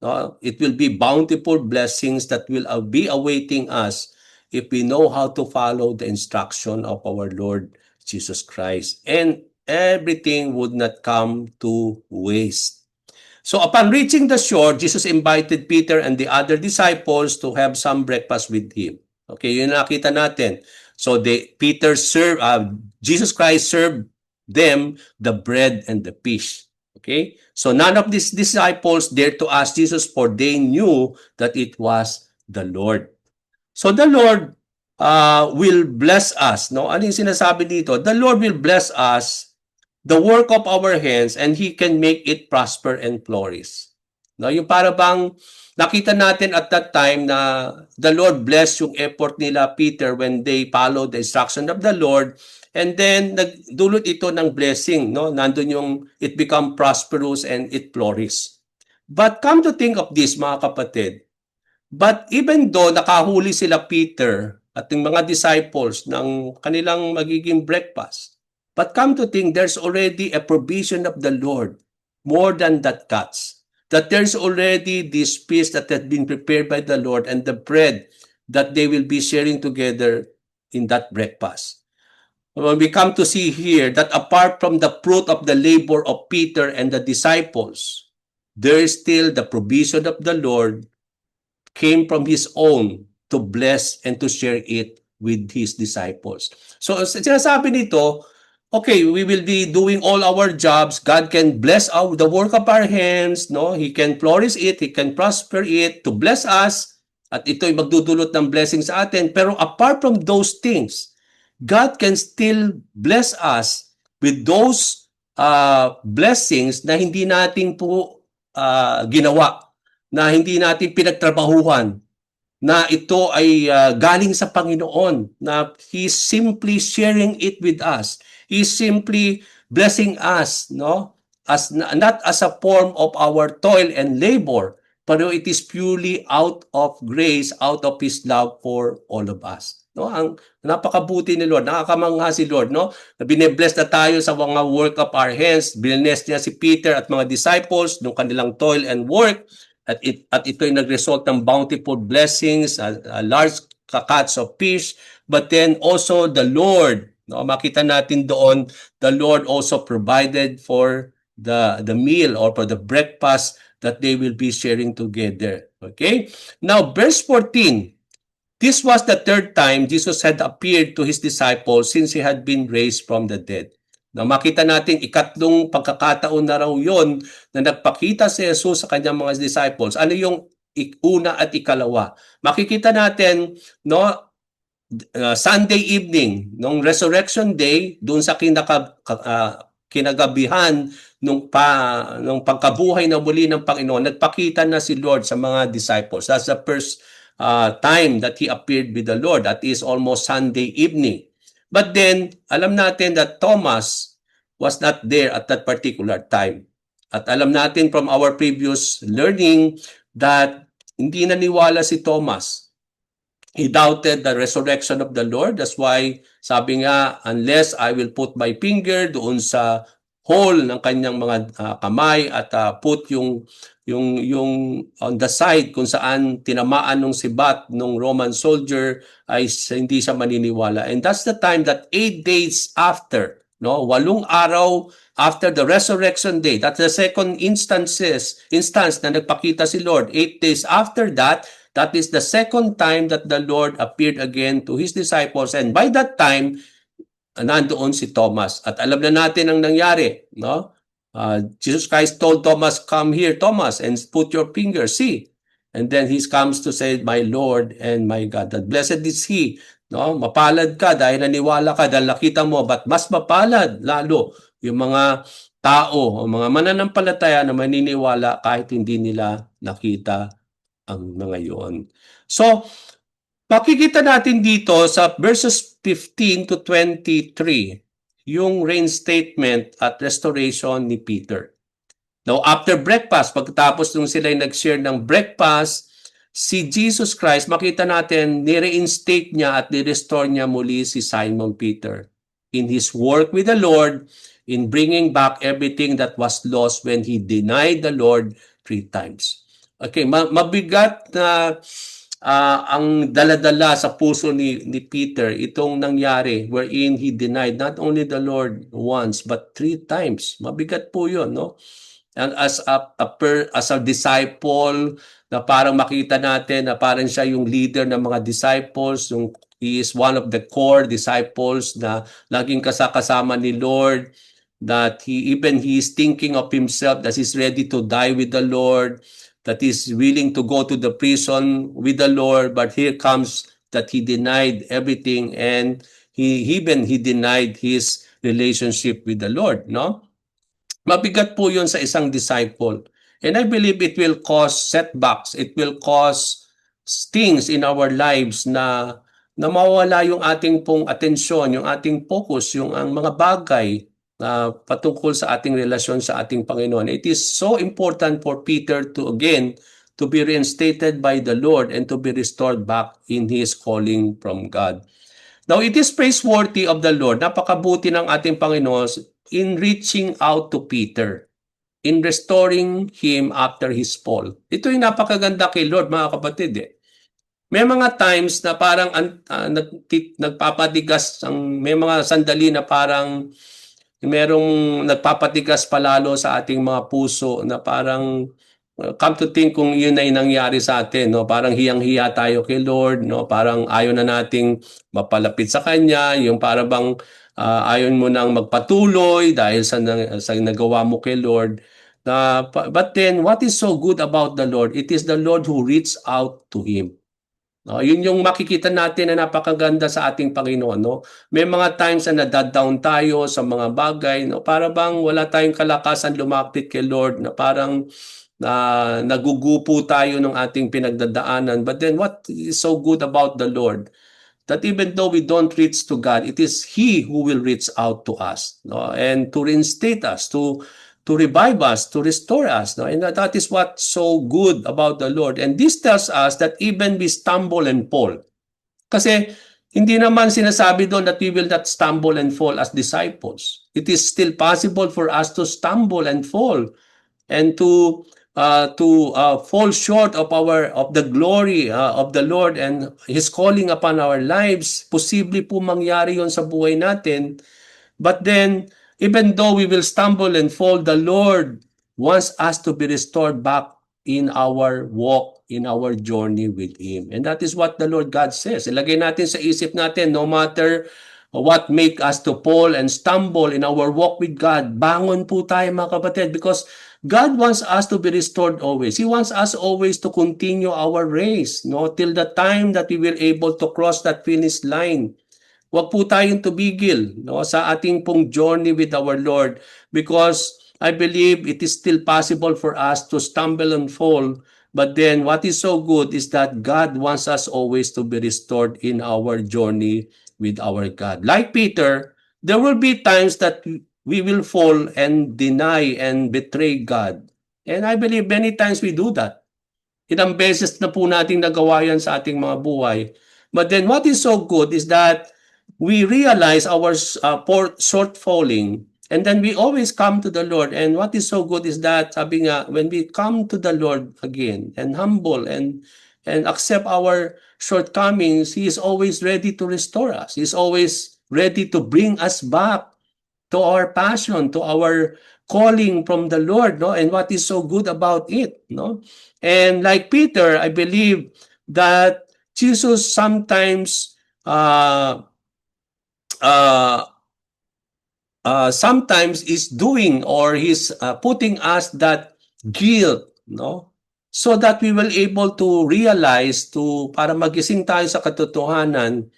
no? It will be bountiful blessings that will be awaiting us if we know how to follow the instruction of our Lord Jesus Christ. And everything would not come to waste. So upon reaching the shore, Jesus invited Peter and the other disciples to have some breakfast with Him. Okay, yun nakita natin. So Jesus Christ served them the bread and the fish. Okay, so none of these disciples dared to ask Jesus, for they knew that it was the Lord. So the Lord will bless us. No? Ano yung sinasabi dito? The Lord will bless us, the work of our hands, and He can make it prosper and flourish. No? Yung para bang nakita natin at that time na the Lord bless yung effort nila, Peter, when they followed the instruction of the Lord, and then nagdulot ito ng blessing. No? Nandun yung it become prosperous and it flourish. But come to think of this, mga kapatid, but even though nakahuli sila Peter at yung mga disciples ng kanilang magiging breakfast, but come to think, there's already a provision of the Lord more than that catch. That there's already this feast that had been prepared by the Lord and the bread that they will be sharing together in that breakfast. When we come to see here that apart from the fruit of the labor of Peter and the disciples, there is still the provision of the Lord came from His own to bless and to share it with His disciples. So sinasabi nito, okay, we will be doing all our jobs. God can bless the work of our hands. No, He can flourish it. He can prosper it to bless us. At ito'y magdudulot ng blessing sa atin. Pero apart from those things, God can still bless us with those blessings na hindi natin po ginawa, na hindi natin pinagtrabahuhan, na ito ay galing sa Panginoon, na He's simply sharing it with us. He's simply blessing us, no? As not as a form of our toil and labor, but it is purely out of grace, out of His love for all of us. No, ang napakabuti ni Lord, nakakamangha si Lord, no? Na bine-bless na tayo sa mga work of our hands. Bless niya si Peter at mga disciples ng kanilang toil and work. At ito'y nag-result ng bountiful blessings, a large catch of fish, but then also the Lord, no, makita natin doon, the Lord also provided for the meal or for the breakfast that they will be sharing together. Okay? Now, verse 14, this was the third time Jesus had appeared to His disciples since He had been raised from the dead. Na makita natin, ikatlong pagkakataon na raw yon na nagpakita si Jesus sa kanyang mga disciples. Ano yung una at ikalawa? Makikita natin, no, Sunday evening, nung Resurrection Day, doon sa kinagabihan nung pagkabuhay na muli ng Panginoon, nagpakita na si Lord sa mga disciples. That's the first time that He appeared with the Lord. That is almost Sunday evening. But then, alam natin that Thomas was not there at that particular time. At alam natin from our previous learning that hindi naniwala si Thomas. He doubted the resurrection of the Lord. That's why sabi nga, unless I will put my finger doon sa hole ng kanyang mga kamay at put yung on the side kung saan tinamaan ng sibat ng Roman soldier ay hindi siya maniniwala. And that's the time that 8 days after, no, 8 araw after the resurrection day, that's the second instance na nagpakita si Lord. 8 days after that, that is the second time that the Lord appeared again to His disciples. And by that time, nandoon si Thomas. At alam na natin ang nangyari. No? Jesus Christ told Thomas, come here, Thomas, and put your finger, see. And then He comes to say, my Lord and my God. That blessed is He. No? Mapalad ka dahil naniwala ka dahil nakita mo. But mas mapalad lalo yung mga tao o mga mananampalataya na maniniwala kahit hindi nila nakita ang mga yon. So, makikita natin dito sa verses 15 to 23 yung reinstatement at restoration ni Peter. Now, after breakfast, pagkatapos nung sila nag-share ng breakfast, si Jesus Christ, makita natin, ni-reinstate niya at ni-restore niya muli si Simon Peter in his work with the Lord in bringing back everything that was lost when he denied the Lord 3 times. Okay, mabigat na ang daladala sa puso ni Peter itong nangyari wherein he denied not only the Lord once but 3 times. Mabigat po 'yon, no? And as a disciple na parang makita natin na parang siya yung leader ng mga disciples, yung he is one of the core disciples na laging kasama ni Lord, that he is thinking of himself that he's ready to die with the Lord, that is willing to go to the prison with the Lord, but here comes that he denied everything and he denied his relationship with the Lord, no? Mabigat po 'yon sa isang disciple. And I believe it will cause setbacks, it will cause things in our lives na mawala yung ating pong atensyon, yung ating focus, yung ang mga bagay patungkol sa ating relasyon sa ating Panginoon. It is so important for Peter to be reinstated by the Lord and to be restored back in his calling from God. Now, it is praiseworthy of the Lord, napakabuti ng ating Panginoon in reaching out to Peter, in restoring him after his fall. Ito yung napakaganda kay Lord, mga kapatid. May mga times na parang nagpapatigas, may mga sandali na parang merong nagpapatigas palalo sa ating mga puso na parang come to think kung yun ay nangyari sa atin, no? Parang hiyang-hiya tayo kay Lord, no? Parang ayaw na nating mapalapit sa Kanya, yung parang bang ayaw mo nang magpatuloy dahil sa nagawa mo kay Lord. But then, what is so good about the Lord? It is the Lord who reached out to him. No, yun yung makikita natin na napakaganda sa ating Panginoon, no? May mga times na nadadown tayo sa mga bagay, no? Para bang wala tayong kalakasan lumapit kay Lord, na parang nagugupo tayo ng ating pinagdadaanan. But then what is so good about the Lord? That even though we don't reach to God, it is He who will reach out to us, no? And to reinstate us, to revive us, to restore us. No? And that is what's so good about the Lord. And this tells us that even we stumble and fall. Kasi hindi naman sinasabi doon that we will not stumble and fall as disciples. It is still possible for us to stumble and fall and to fall short of the glory of the Lord and His calling upon our lives. Posible po mangyari yon sa buhay natin. But then, even though we will stumble and fall, the Lord wants us to be restored back in our walk, in our journey with Him. And that is what the Lord God says. Ilagay natin sa isip natin, no matter what make us to fall and stumble in our walk with God, bangon po tayo mga kapatid, because God wants us to be restored always. He wants us always to continue our race, no, till the time that we will able to cross that finish line. Huwag po tayong tumigil, no, sa ating pong journey with our Lord, because I believe it is still possible for us to stumble and fall. But then what is so good is that God wants us always to be restored in our journey with our God. Like Peter, there will be times that we will fall and deny and betray God. And I believe many times we do that. Ilang beses na po nating nagawa yan sa ating mga buhay. But then what is so good is that we realize our shortfalling, and then we always come to the Lord. And what is so good is that, sabi nga, when we come to the Lord again and humble and accept our shortcomings, He is always ready to restore us. He is always ready to bring us back to our passion, to our calling from the Lord, no? And what is so good about it, no? And like Peter, I believe that Jesus sometimes sometimes is doing, or he's putting us that guilt, no? So that we will able to realize, to para magising tayo sa katotohanan,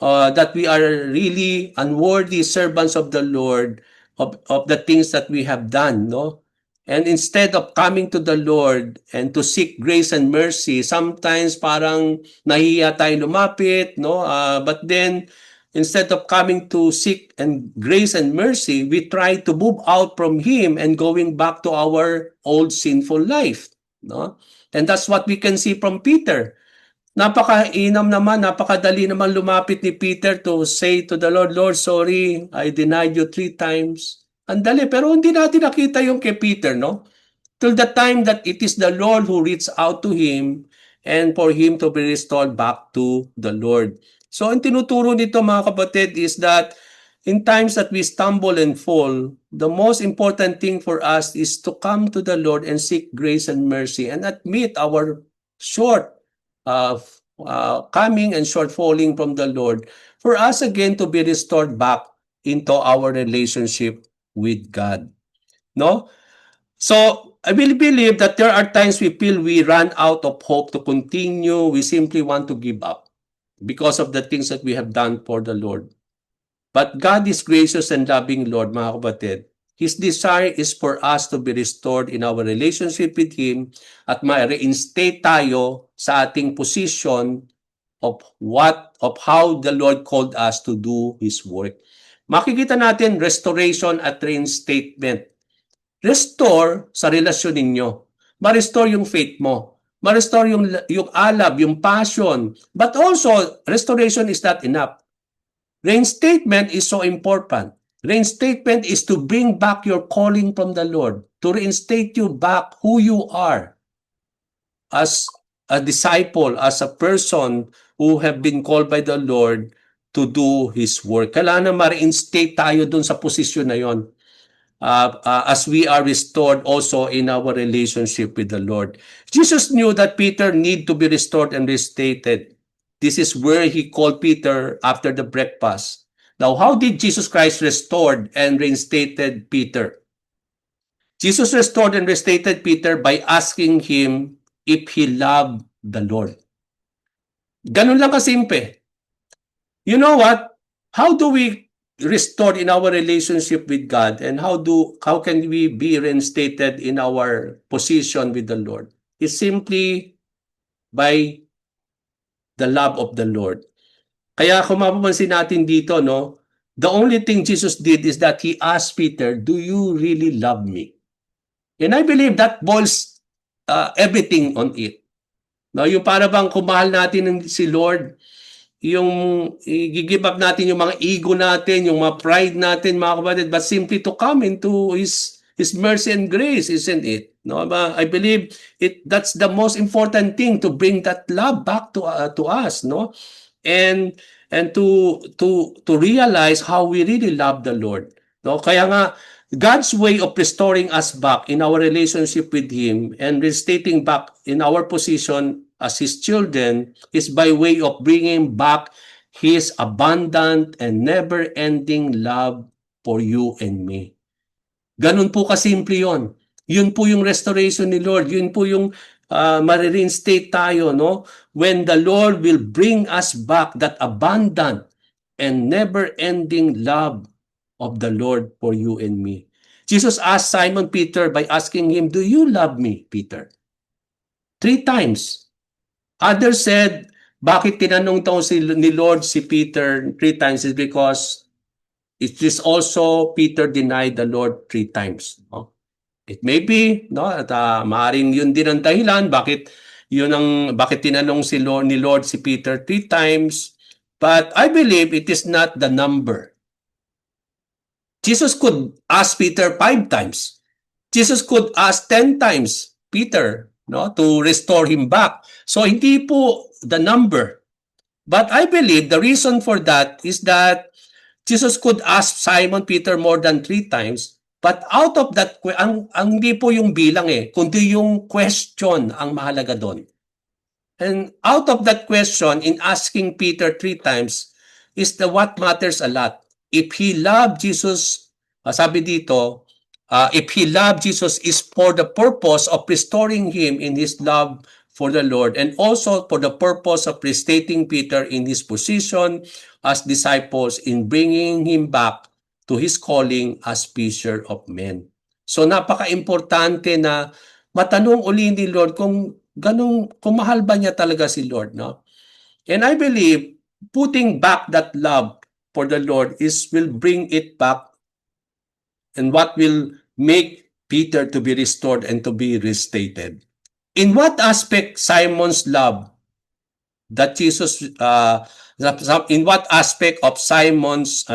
that we are really unworthy servants of the Lord, of the things that we have done, no? And instead of coming to the Lord and to seek grace and mercy, sometimes parang nahiya tayo lumapit, no? But then, instead of coming to seek and grace and mercy, we try to move out from Him and going back to our old sinful life, no? And that's what we can see from Peter. Napakainam naman, napakadali naman lumapit ni Peter to say to the Lord, Lord, sorry, I denied you 3 times. Ang dali, pero hindi natin nakita yung kay Peter, no? Till the time that it is the Lord who reached out to him and for him to be restored back to the Lord. So, ang tinuturo nito mga kapatid is that in times that we stumble and fall, the most important thing for us is to come to the Lord and seek grace and mercy and admit our short coming and shortfalling from the Lord for us again to be restored back into our relationship with God. No? So, I will believe that there are times we feel we run out of hope to continue. We simply want to give up because of the things that we have done for the Lord. But God is gracious and loving, Lord, mga kapatid. His desire is for us to be restored in our relationship with Him at ma-reinstate tayo sa ating position of how the Lord called us to do His work. Makikita natin restoration at reinstatement. Restore sa relasyon ninyo. Ma-restore yung faith mo. Ma-restore yung alab, yung passion. But also, restoration is not enough. Reinstatement is so important. Reinstatement is to bring back your calling from the Lord, to reinstate you back who you are as a disciple, as a person who have been called by the Lord to do His work. Kailangan ma-reinstate tayo dun sa posisyon na yon. As we are restored also in our relationship with the Lord. Jesus knew that Peter need to be restored and restated. This is where He called Peter after the breakfast. Now, how did Jesus Christ restored and reinstated Peter? Jesus restored and restated Peter by asking him if he loved the Lord. Ganun lang kasimple. You know what? How do we restore in our relationship with God, and how can we be reinstated in our position with the Lord? It's simply by the love of the Lord. Kaya kung mapapansin natin dito, no, the only thing Jesus did is that He asked Peter, do you really love me? And I believe that boils everything on it. No, yung para bang kumahal natin si Lord, yung i-give up natin yung mga ego natin, yung mga pride natin, mga kapatid, but simply to come into His mercy and grace, isn't it? No, I believe that's the most important thing, to bring that love back to us, no? And to realize how we really love the Lord. No, kaya nga God's way of restoring us back in our relationship with Him and restating back in our position as His children is by way of bringing back His abundant and never-ending love for you and me. Ganun po kasimple yon. Yun po yung restoration ni Lord. Yun po yung ma-reinstate tayo, no? When the Lord will bring us back that abundant and never-ending love of the Lord for you and me. Jesus asked Simon Peter by asking him, do you love me, Peter? 3 times. Others said, Bakit tinanong daw ni Lord si Peter 3 times is because it is also Peter denied the Lord 3 times. No? It may be, no, at maaaring yun din ang dahilan bakit tinanong ni Lord si Peter 3 times. But I believe it is not the number. Jesus could ask Peter 5 times. Jesus could ask 10 times Peter, no, to restore him back. So hindi po the number. But I believe the reason for that is that Jesus could ask Simon Peter more than 3 times. But out of that, ang hindi po yung bilang kundi yung question ang mahalaga doon. And out of that question, in asking Peter 3 times, is what matters a lot. If he loved Jesus, sabi dito, if he loved Jesus is for the purpose of restoring him in his love for the Lord and also for the purpose of restating Peter in his position as disciples in bringing him back to his calling as fisher of men. So napaka-importante na matanong uli ni Lord kung mahal ba niya talaga si Lord, no? And I believe putting back that love for the Lord will bring it back, and what will make Peter to be restored and to be restated. In what aspect Simon's love that Jesus, in what aspect of Simon's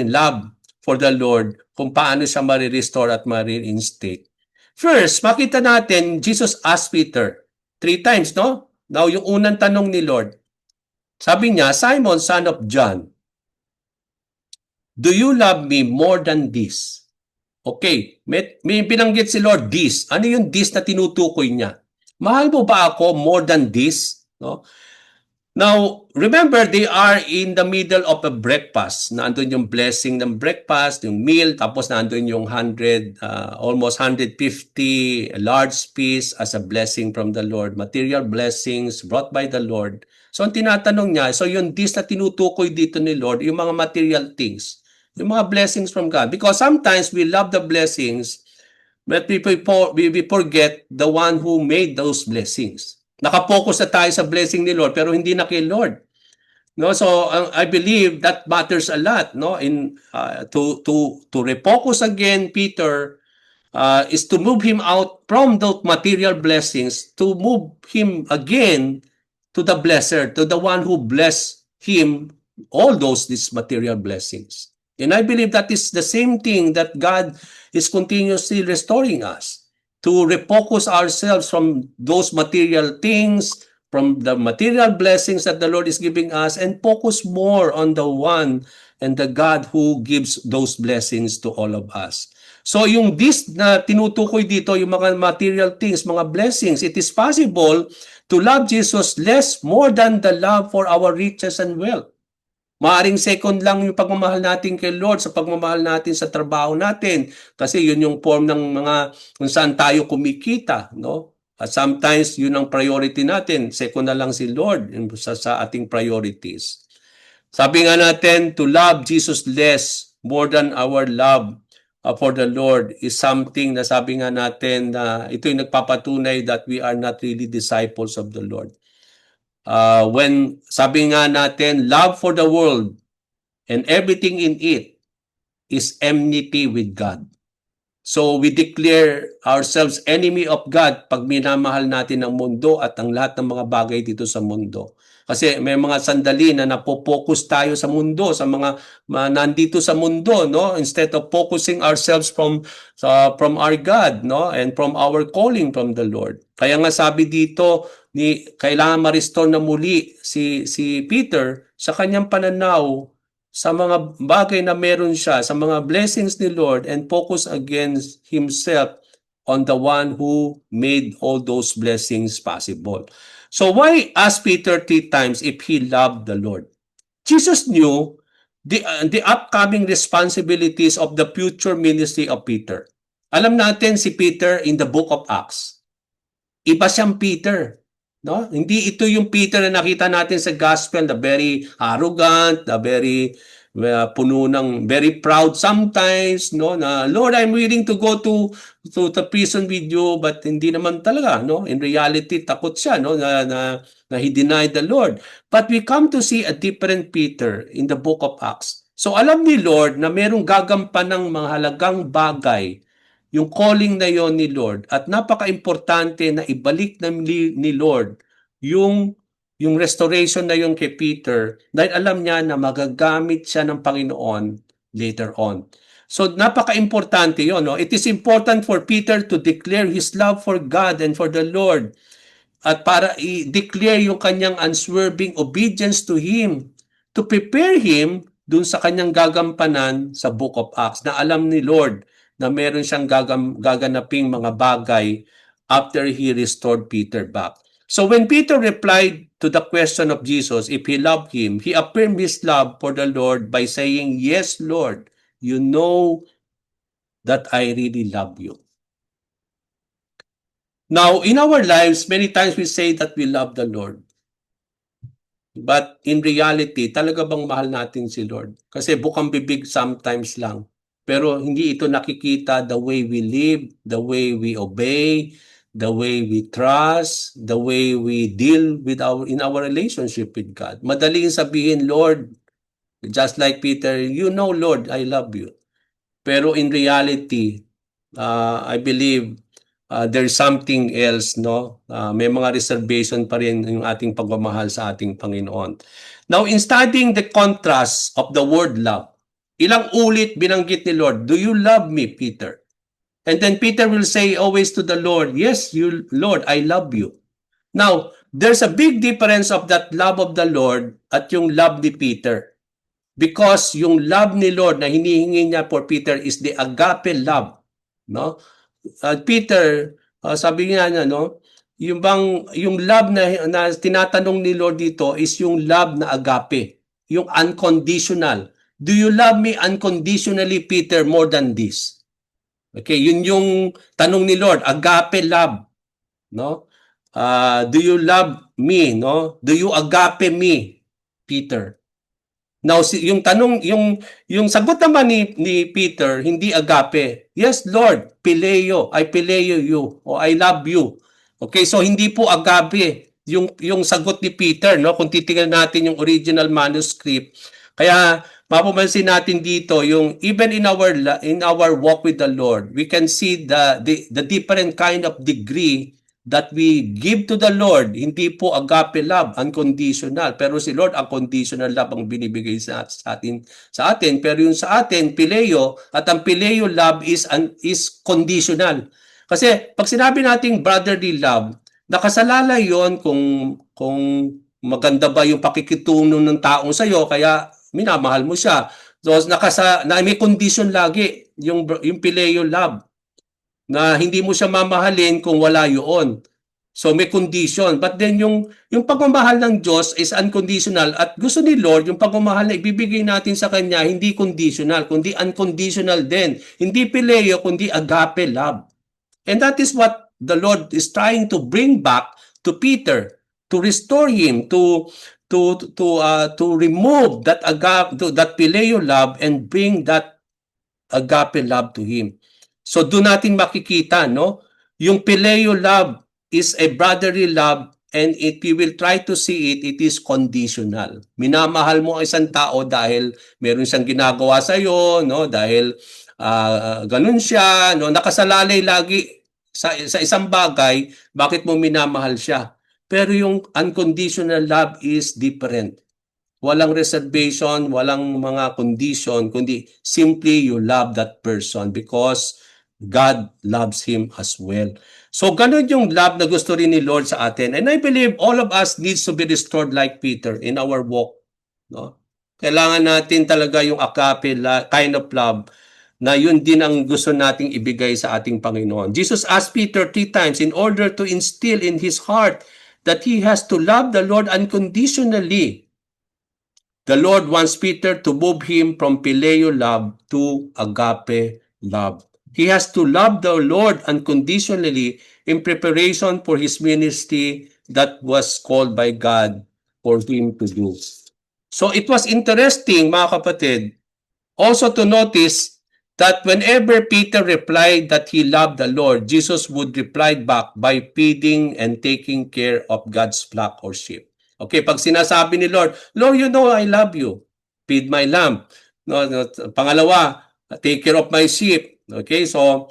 love for the Lord, kung paano siya ma-restore at ma-reinstate? First, makita natin, Jesus asked Peter 3 times, no? Now, yung unang tanong ni Lord, sabi niya, Simon, son of John, do you love me more than this? Okay, may binanggit si Lord, this. Ano yung this na tinutukoy niya? Mahal mo ba ako more than this? No? Now, remember, they are in the middle of a breakfast. Nandun yung blessing ng breakfast, yung meal, tapos nandun yung almost 150 large piece as a blessing from the Lord. Material blessings brought by the Lord. So, ang tinatanong niya, so yung this na tinutukoy dito ni Lord, yung mga material things, yung mga blessings from God. Because sometimes we love the blessings, but we forget the one who made those blessings. Nakapokus na tayo sa blessing ni Lord pero hindi na kay Lord. No, so I believe that matters a lot, no, in to refocus again Peter is to move him out from those material blessings, to move him again to the blesser, to the one who blessed him all these material blessings. And I believe that is the same thing that God is continuously restoring us, to refocus ourselves from those material things, from the material blessings that the Lord is giving us, and focus more on the one and the God who gives those blessings to all of us. So yung this na tinutukoy dito, yung mga material things, mga blessings, it is possible to love Jesus less more than the love for our riches and wealth. Maaring second lang yung pagmamahal natin kay Lord sa pagmamahal natin sa trabaho natin. Kasi yun yung form ng mga kung saan tayo kumikita, no? At sometimes yun ang priority natin. Second na lang si Lord sa ating priorities. Sabi nga natin, to love Jesus less more than our love for the Lord is something na sabi nga natin na ito yung nagpapatunay that we are not really disciples of the Lord. When sabi nga natin, love for the world and everything in it is enmity with God. So we declare ourselves enemy of God pag minamahal natin ang mundo at ang lahat ng mga bagay dito sa mundo. Kasi may mga sandali na napopokus tayo sa mundo, sa mga nandito sa mundo, no? Instead of focusing ourselves from our God, no? And from our calling from the Lord. Kaya nga sabi dito, kailangan ma-restore na muli si Peter sa kanyang pananaw sa mga bagay na meron siya, sa mga blessings ni Lord, and focus against himself on the one who made all those blessings possible. So why ask Peter 3 times if he loved the Lord? Jesus knew the upcoming responsibilities of the future ministry of Peter. Alam natin si Peter in the book of Acts. Iba siyang Peter. No? Hindi ito yung Peter na nakita natin sa gospel, the very arrogant, the very puno ng very proud sometimes, no, na Lord, I'm willing to go to the prison with you, but hindi naman talaga, no, in reality takot siya, no, na he denied the Lord. But we come to see a different Peter in the book of Acts. So alam ni Lord na merong gagampan ng mga halagang bagay, yung calling na yon ni Lord, at napaka-importante na ibalik ni Lord yung restoration na yung kay Peter, dahil alam niya na magagamit siya ng Panginoon later on. So napaka-importante yun. No? It is important for Peter to declare his love for God and for the Lord, at para i-declare yung kanyang unswerving obedience to Him, to prepare him dun sa kanyang gagampanan sa Book of Acts, na alam ni Lord na meron siyang gaganaping mga bagay after He restored Peter back. So when Peter replied to the question of Jesus if he loved him, he affirmed his love for the Lord by saying, "Yes, Lord, you know that I really love you." Now, in our lives, many times we say that we love the Lord. But in reality, talaga bang mahal natin si Lord? Kasi bukang bibig sometimes lang. Pero hindi ito nakikita the way we live, the way we obey, the way we trust, the way we deal with in our relationship with God. Madaling sabihin, Lord, just like Peter, you know, Lord, I love you. Pero in reality, I believe there's something else, no? May mga reservation pa rin yung ating pagmamahal sa ating Panginoon. Now, in studying the contrast of the word love, ilang ulit binanggit ni Lord, "Do you love me, Peter?" And then Peter will say always to the Lord, "Yes, you, Lord, I love you." Now, there's a big difference of that love of the Lord at yung love ni Peter. Because yung love ni Lord na hinihingi niya for Peter is the agape love, no? Peter, sabi niya na, no, yung love na tinatanong ni Lord dito is yung love na agape, yung unconditional. Do you love me unconditionally, Peter, more than this? Okay, yun yung tanong ni Lord, agape love, no? Do you love me, no? Do you agape me, Peter? Now, yung tanong, yung sagot naman ni Peter, hindi agape. Yes, Lord, pileo, I pileo you, o I love you. Okay, so hindi po agape yung sagot ni Peter, no? Kung titingnan natin yung original manuscript. Kaya mapapansin natin dito yung even in our walk with the Lord, we can see the different kind of degree that we give to the Lord. Hindi po agape love, unconditional. Pero si Lord, ang conditional love ang binibigay sa atin. Pero yung sa atin, pileo, at ang pileo love is conditional. Kasi pag sinabi nating brotherly love, nakasalalay yon kung maganda ba yung pakikitungo ng taong sa'yo, kaya minamahal mo siya. So, may condition lagi, yung pileo love, na hindi mo siya mamahalin kung wala yun. So may condition. But then yung pagmamahal ng Diyos is unconditional, at gusto ni Lord yung pagmamahal na ibibigay natin sa Kanya hindi conditional, kundi unconditional din. Hindi pileo, kundi agape love. And that is what the Lord is trying to bring back to Peter, to restore him, to remove that pileo love and bring that agape love to him. So doon natin makikita, no? Yung pileo love is a brotherly love, and if you will try to see it, it is conditional. Minamahal mo ang isang tao dahil meron siyang ginagawa sa iyo, no? Dahil ganun siya, no? Nakasalalay lagi sa isang bagay, bakit mo minamahal siya? Pero yung unconditional love is different. Walang reservation, walang mga condition, kundi simply you love that person because God loves him as well. So ganun yung love na gusto rin ni Lord sa atin. And I believe all of us needs to be restored like Peter in our walk. No? Kailangan natin talaga yung agape kind of love na yun din ang gusto nating ibigay sa ating Panginoon. Jesus asked Peter 3 times in order to instill in his heart that he has to love the Lord unconditionally. The Lord wants Peter to move him from pileo love to agape love. He has to love the Lord unconditionally in preparation for his ministry that was called by God for him to do. So it was interesting, mga kapatid, also to notice that whenever Peter replied that he loved the Lord, Jesus would reply back by feeding and taking care of God's flock or sheep. Okay, pag sinasabi ni Lord, Lord, you know I love you. Feed my lamb. No, no, pangalawa, take care of my sheep. Okay, so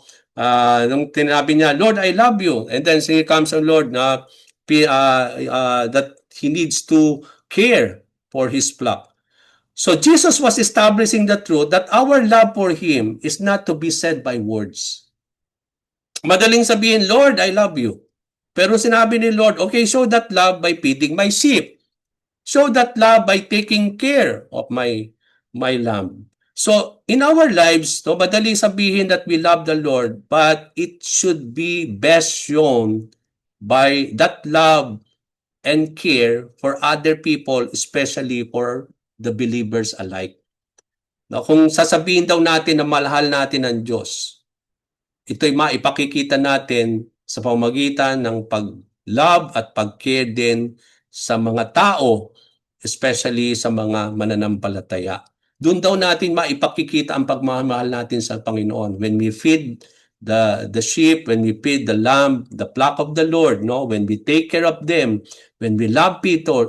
nung tinabi niya, Lord, I love you. And then here comes the Lord na that he needs to care for his flock. So Jesus was establishing the truth that our love for Him is not to be said by words. Madaling sabihin, Lord, I love you. Pero sinabi ni Lord, okay, show that love by feeding my sheep. Show that love by taking care of my lamb. So in our lives, no, madaling sabihin that we love the Lord, but it should be best shown by that love and care for other people, especially for the believers alike. No, kung sasabihin daw natin na mahal natin ang Diyos, ito'y maipakikita natin sa pamamagitan ng pag-love at pag-care din sa mga tao, especially sa mga mananampalataya. Doon daw natin maipakikita ang pagmamahal natin sa Panginoon. When we feed the sheep, when we feed the lamb, the flock of the Lord, no? When we take care of them, when we love people,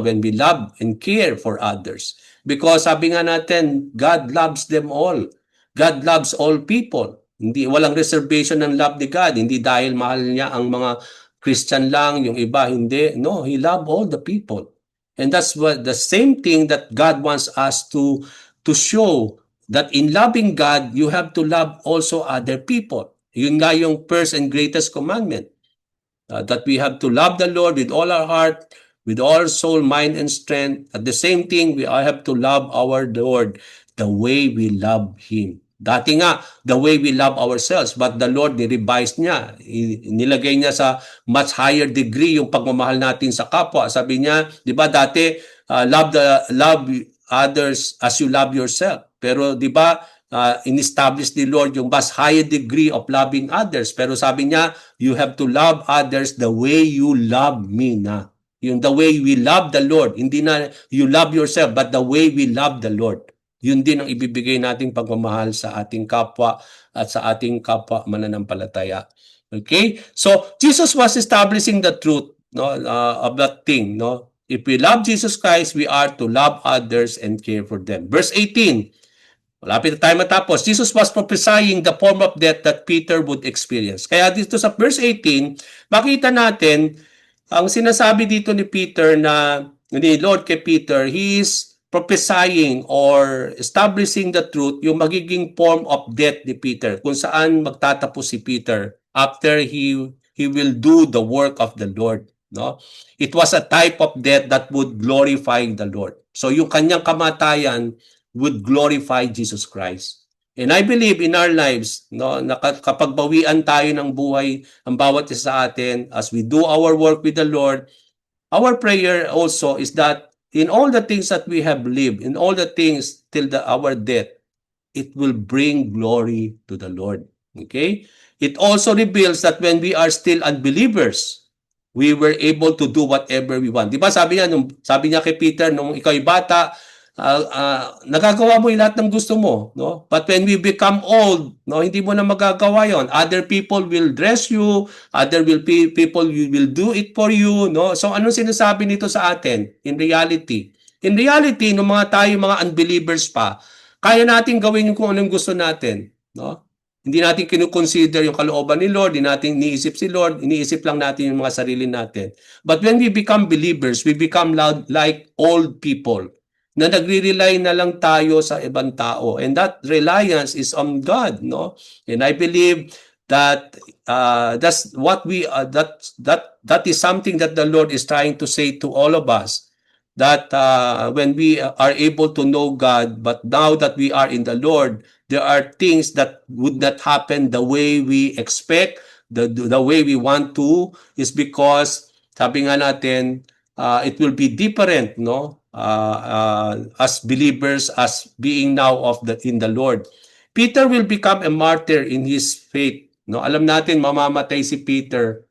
when we love and care for others. Because sabi nga natin, God loves them all. God loves all people. Hindi, walang reservation ng love ni God. Hindi dahil mahal niya ang mga Christian lang, yung iba hindi. No, He loves all the people. And that's what the same thing that God wants us to show, that in loving God, you have to love also other people. Yun nga yung first and greatest commandment. That we have to love the Lord with all our heart, with all soul, mind, and strength. At the same thing, we have to love our Lord the way we love Him. Dati nga, the way we love ourselves, but the Lord, ni-revise niya. Nilagay niya sa much higher degree yung pagmamahal natin sa kapwa. Sabi niya, di ba dati, love others as you love yourself. Pero di ba, in-establish ni Lord yung mas higher degree of loving others. Pero sabi niya, you have to love others the way you love me na. Yung the way we love the Lord. Hindi na you love yourself, but the way we love the Lord. Yun din ang ibibigay nating pagmamahal sa ating kapwa at sa ating kapwa mananampalataya. Okay? So, Jesus was establishing the truth, no, of that thing. No? If we love Jesus Christ, we are to love others and care for them. Verse 18, malapit na tayo matapos. Jesus was prophesying the form of death that Peter would experience. Kaya dito sa verse 18, makita natin ang sinasabi dito ni Peter na ni Lord kay Peter, he is prophesying or establishing the truth, yung magiging form of death ni Peter, kung saan magtatapos si Peter after he will do the work of the Lord. No? It was a type of death that would glorify the Lord. So yung kanyang kamatayan would glorify Jesus Christ. And I believe in our lives, no, kapag bawian tayo ng buhay ang bawat isa sa atin, as we do our work with the Lord, our prayer also is that in all the things that we have lived, in all the things till our death, it will bring glory to the Lord. Okay? It also reveals that when we are still unbelievers, we were able to do whatever we want. Di ba sabi niya kay Peter, nung ikaw ay bata, nagagawa mo yung lahat ng gusto mo, no? But when we become old, no, hindi mo na magagawa yon. Other people will dress you, people will do it for you, no? So anong sinasabi nito sa atin in reality? In reality, nung tayo mga unbelievers pa, kaya natin gawin yung kung anong gusto natin, no? Hindi natin kinukonsider yung kalooban ni Lord, hindi natin iniisip si Lord, iniisip lang natin yung mga sarili natin. But when we become believers, we become like old people na nagre-rely na lang tayo sa ibang tao, and that reliance is on God, no? And I believe that that's what that is something that the Lord is trying to say to all of us, that when we are able to know God, but now that we are in the Lord, there are things that would not happen the way we expect, the way we want to, is because sabi nga natin, it will be different, no? As believers, as being now in the Lord. Peter will become a martyr in his faith. No, alam natin mamamatay si Peter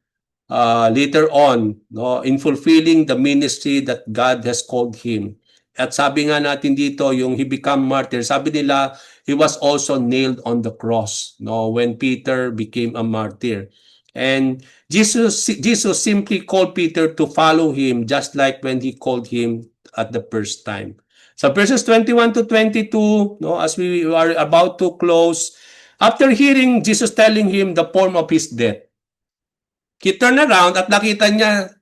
later on, no, in fulfilling the ministry that God has called him. At sabi nga natin dito, yung he become martyr, sabi nila, he was also nailed on the cross, no, when Peter became a martyr. And Jesus simply called Peter to follow him just like when he called him at the first time. So verses 21 to 22, no, as we are about to close, after hearing Jesus telling him the form of his death, he turned around at nakita niya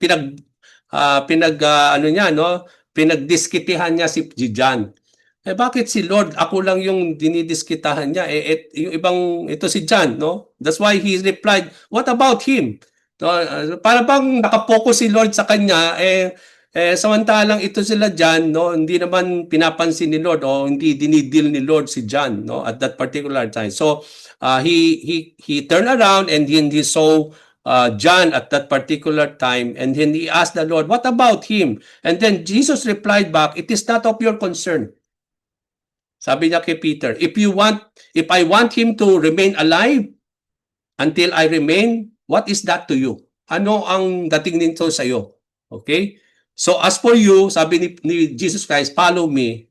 ano niya, no, pinagdiskitihan niya si John. Eh bakit si Lord, ako lang yung dinidiskitahan niya, yung ibang ito si John, no? That's why he replied, what about him? No, para bang nakapokus si Lord sa kanya, samantalang ito sila John, no, hindi naman pinapansin ni Lord o hindi dinidil ni Lord si John, no, at that particular time. So he turned around and he saw John at that particular time, and then he asked the Lord, what about him? And then Jesus replied back, it is not of your concern. Sabi niya kay Peter, if I want him to remain alive until I remain, what is that to you? Ano ang dating nito sa iyo? Okay? So as for you, sabi ni Jesus Christ, follow me.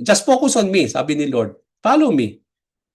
Just focus on me, sabi ni Lord. Follow me.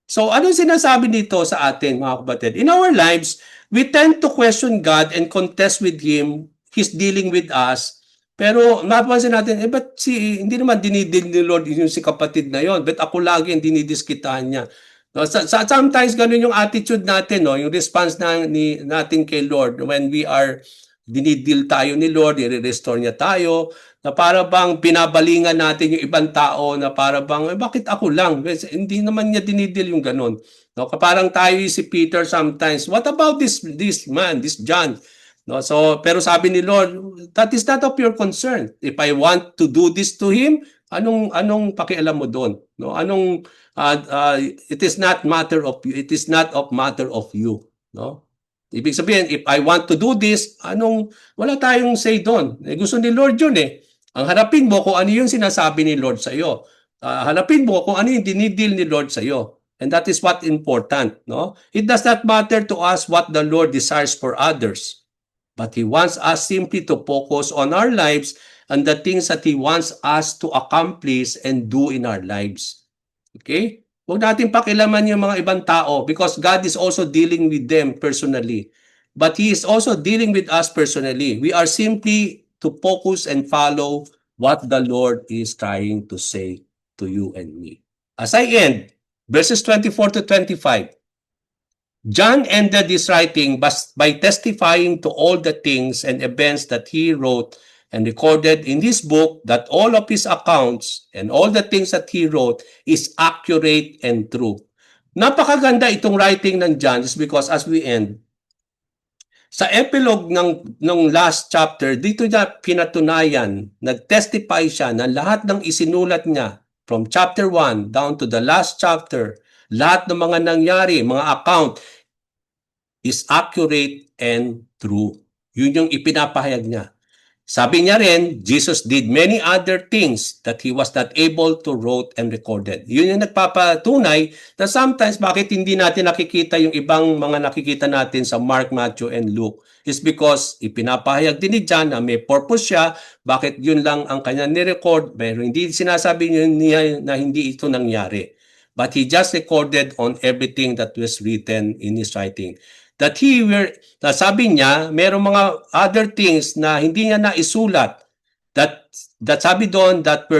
So ano sinasabi nito sa atin, mga kapatid? In our lives, we tend to question God and contest with Him. He's dealing with us. Pero napansin natin, ba't hindi naman dinidil ni Lord yung si kapatid na yon? Ba't ako lagi ang dinidiskitahan niya? No, sometimes ganun yung attitude natin, no? Yung response natin kay Lord when we are dinidil tayo ni Lord, i-restore niya tayo, na para bang pinabalingan natin yung ibang tao na para bang, bakit ako lang? Hindi naman niya dinidil yung ganun. No? Parang tayo si Peter sometimes, what about this man, this John? No, so pero sabi ni Lord, that is not of your concern. If I want to do this to him, anong pakialam mo doon? No, it is not matter of you. It is not of matter of you, no? Ibig sabihin, if I want to do this, wala tayong say doon. Gusto ni Lord 'yun eh. Ang harapin mo kung ano yung sinasabi ni Lord sa iyo. Hanapin mo kung ano yung dinidil ni Lord sa iyo. And that is what important, no? It does not matter to us what the Lord desires for others. But He wants us simply to focus on our lives and the things that He wants us to accomplish and do in our lives. Okay? Huwag natin pakialaman yung mga ibang tao because God is also dealing with them personally. But He is also dealing with us personally. We are simply to focus and follow what the Lord is trying to say to you and me. As I end, verses 24 to 25, John ended his writing by testifying to all the things and events that he wrote and recorded in his book, that all of his accounts and all the things that he wrote is accurate and true. Napakaganda itong writing ng John is because as we end, sa epilogue ng last chapter, dito niya pinatunayan, nag-testify siya na lahat ng isinulat niya from chapter 1 down to the last chapter, lahat ng mga nangyari, mga account, is accurate and true. Yun yung ipinapahayag niya. Sabi niya rin, Jesus did many other things that He was not able to wrote and recorded. Yun yung nagpapatunay na sometimes bakit hindi natin nakikita yung ibang mga nakikita natin sa Mark, Matthew, and Luke is because ipinapahayag din ni John na may purpose siya, bakit yun lang ang kanya ni-record, pero hindi sinasabi niya na hindi ito nangyari. But he just recorded on everything that was written in his writing. Sabi niya, merong mga other things na hindi niya naisulat. That sabi doon that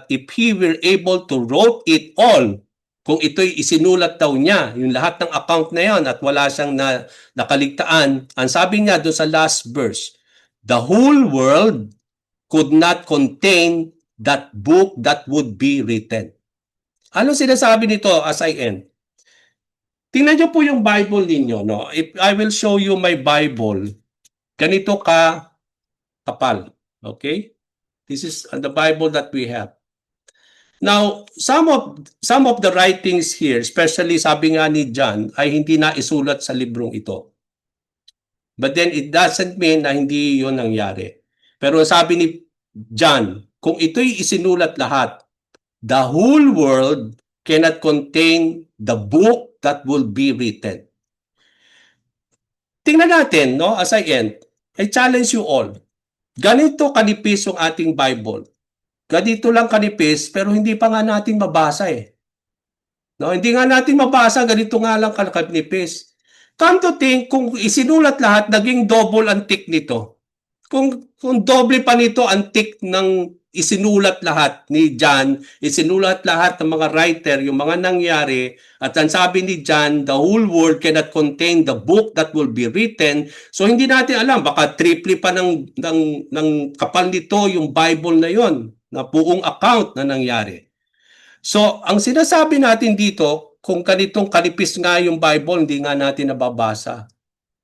if he were able to wrote it all, kung ito'y isinulat daw niya, yung lahat ng account na yan at wala siyang nakaligtaan, ang sabi niya doon sa last verse, the whole world could not contain that book that would be written. Ano sinasabi nito as I end? Tingnan niyo po yung Bible ninyo, no? If I will show you my Bible, ganito kapal. Okay? This is the Bible that we have. Now, some of the writings here, especially sabi nga ni John, ay hindi na isulat sa librong ito. But then it doesn't mean na hindi 'yon nangyari. Pero sabi ni John, kung ito'y isinulat lahat, the whole world cannot contain the book that will be written. Tingnan natin, no, as I end, I challenge you all. Ganito kanipis yung ating Bible. Ganito lang kanipis, pero hindi pa nga natin mabasa eh. No, hindi nga natin mabasa, ganito nga lang kanipis. Come to think, kung isinulat lahat, naging double ang tick nito. Kung doble pa nito ang tick ng isinulat lahat ni John, isinulat lahat ng mga writer, yung mga nangyari, at ang sabi ni John, the whole world cannot contain the book that will be written. So hindi natin alam, baka triple pa ng kapal nito yung Bible na yon, na buong account na nangyari. So, ang sinasabi natin dito, kung ganitong kanipis nga yung Bible, hindi nga natin nababasa.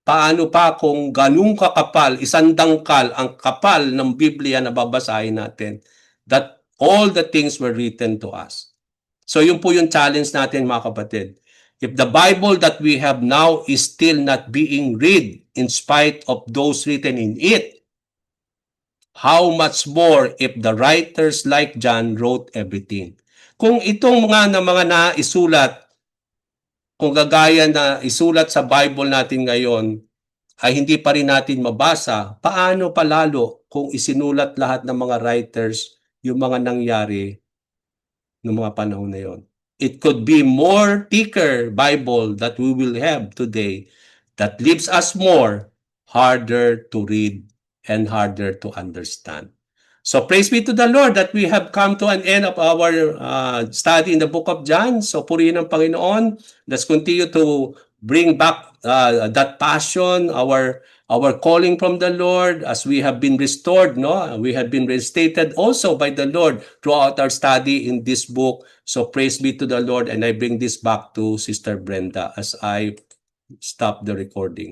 Paano pa kung ganung kakapal, isang dangkal ang kapal ng Biblia na babasahin natin? That all the things were written to us. So, yun po yung challenge natin mga kapatid. If the Bible that we have now is still not being read in spite of those written in it, how much more if the writers like John wrote everything? Kung itong mga naisulat, kung gagaya na isulat sa Bible natin ngayon, ay hindi pa rin natin mabasa, paano palalo kung isinulat lahat ng mga writers yung mga nangyari ng mga panahon na yon? It could be more thicker Bible that we will have today that leaves us more harder to read and harder to understand. So praise be to the Lord that we have come to an end of our study in the book of John. So purihin ang Panginoon. Let's continue to bring back that passion, our calling from the Lord as we have been restored, no? We have been restated also by the Lord throughout our study in this book. So praise be to the Lord, and I bring this back to Sister Brenda as I stop the recording.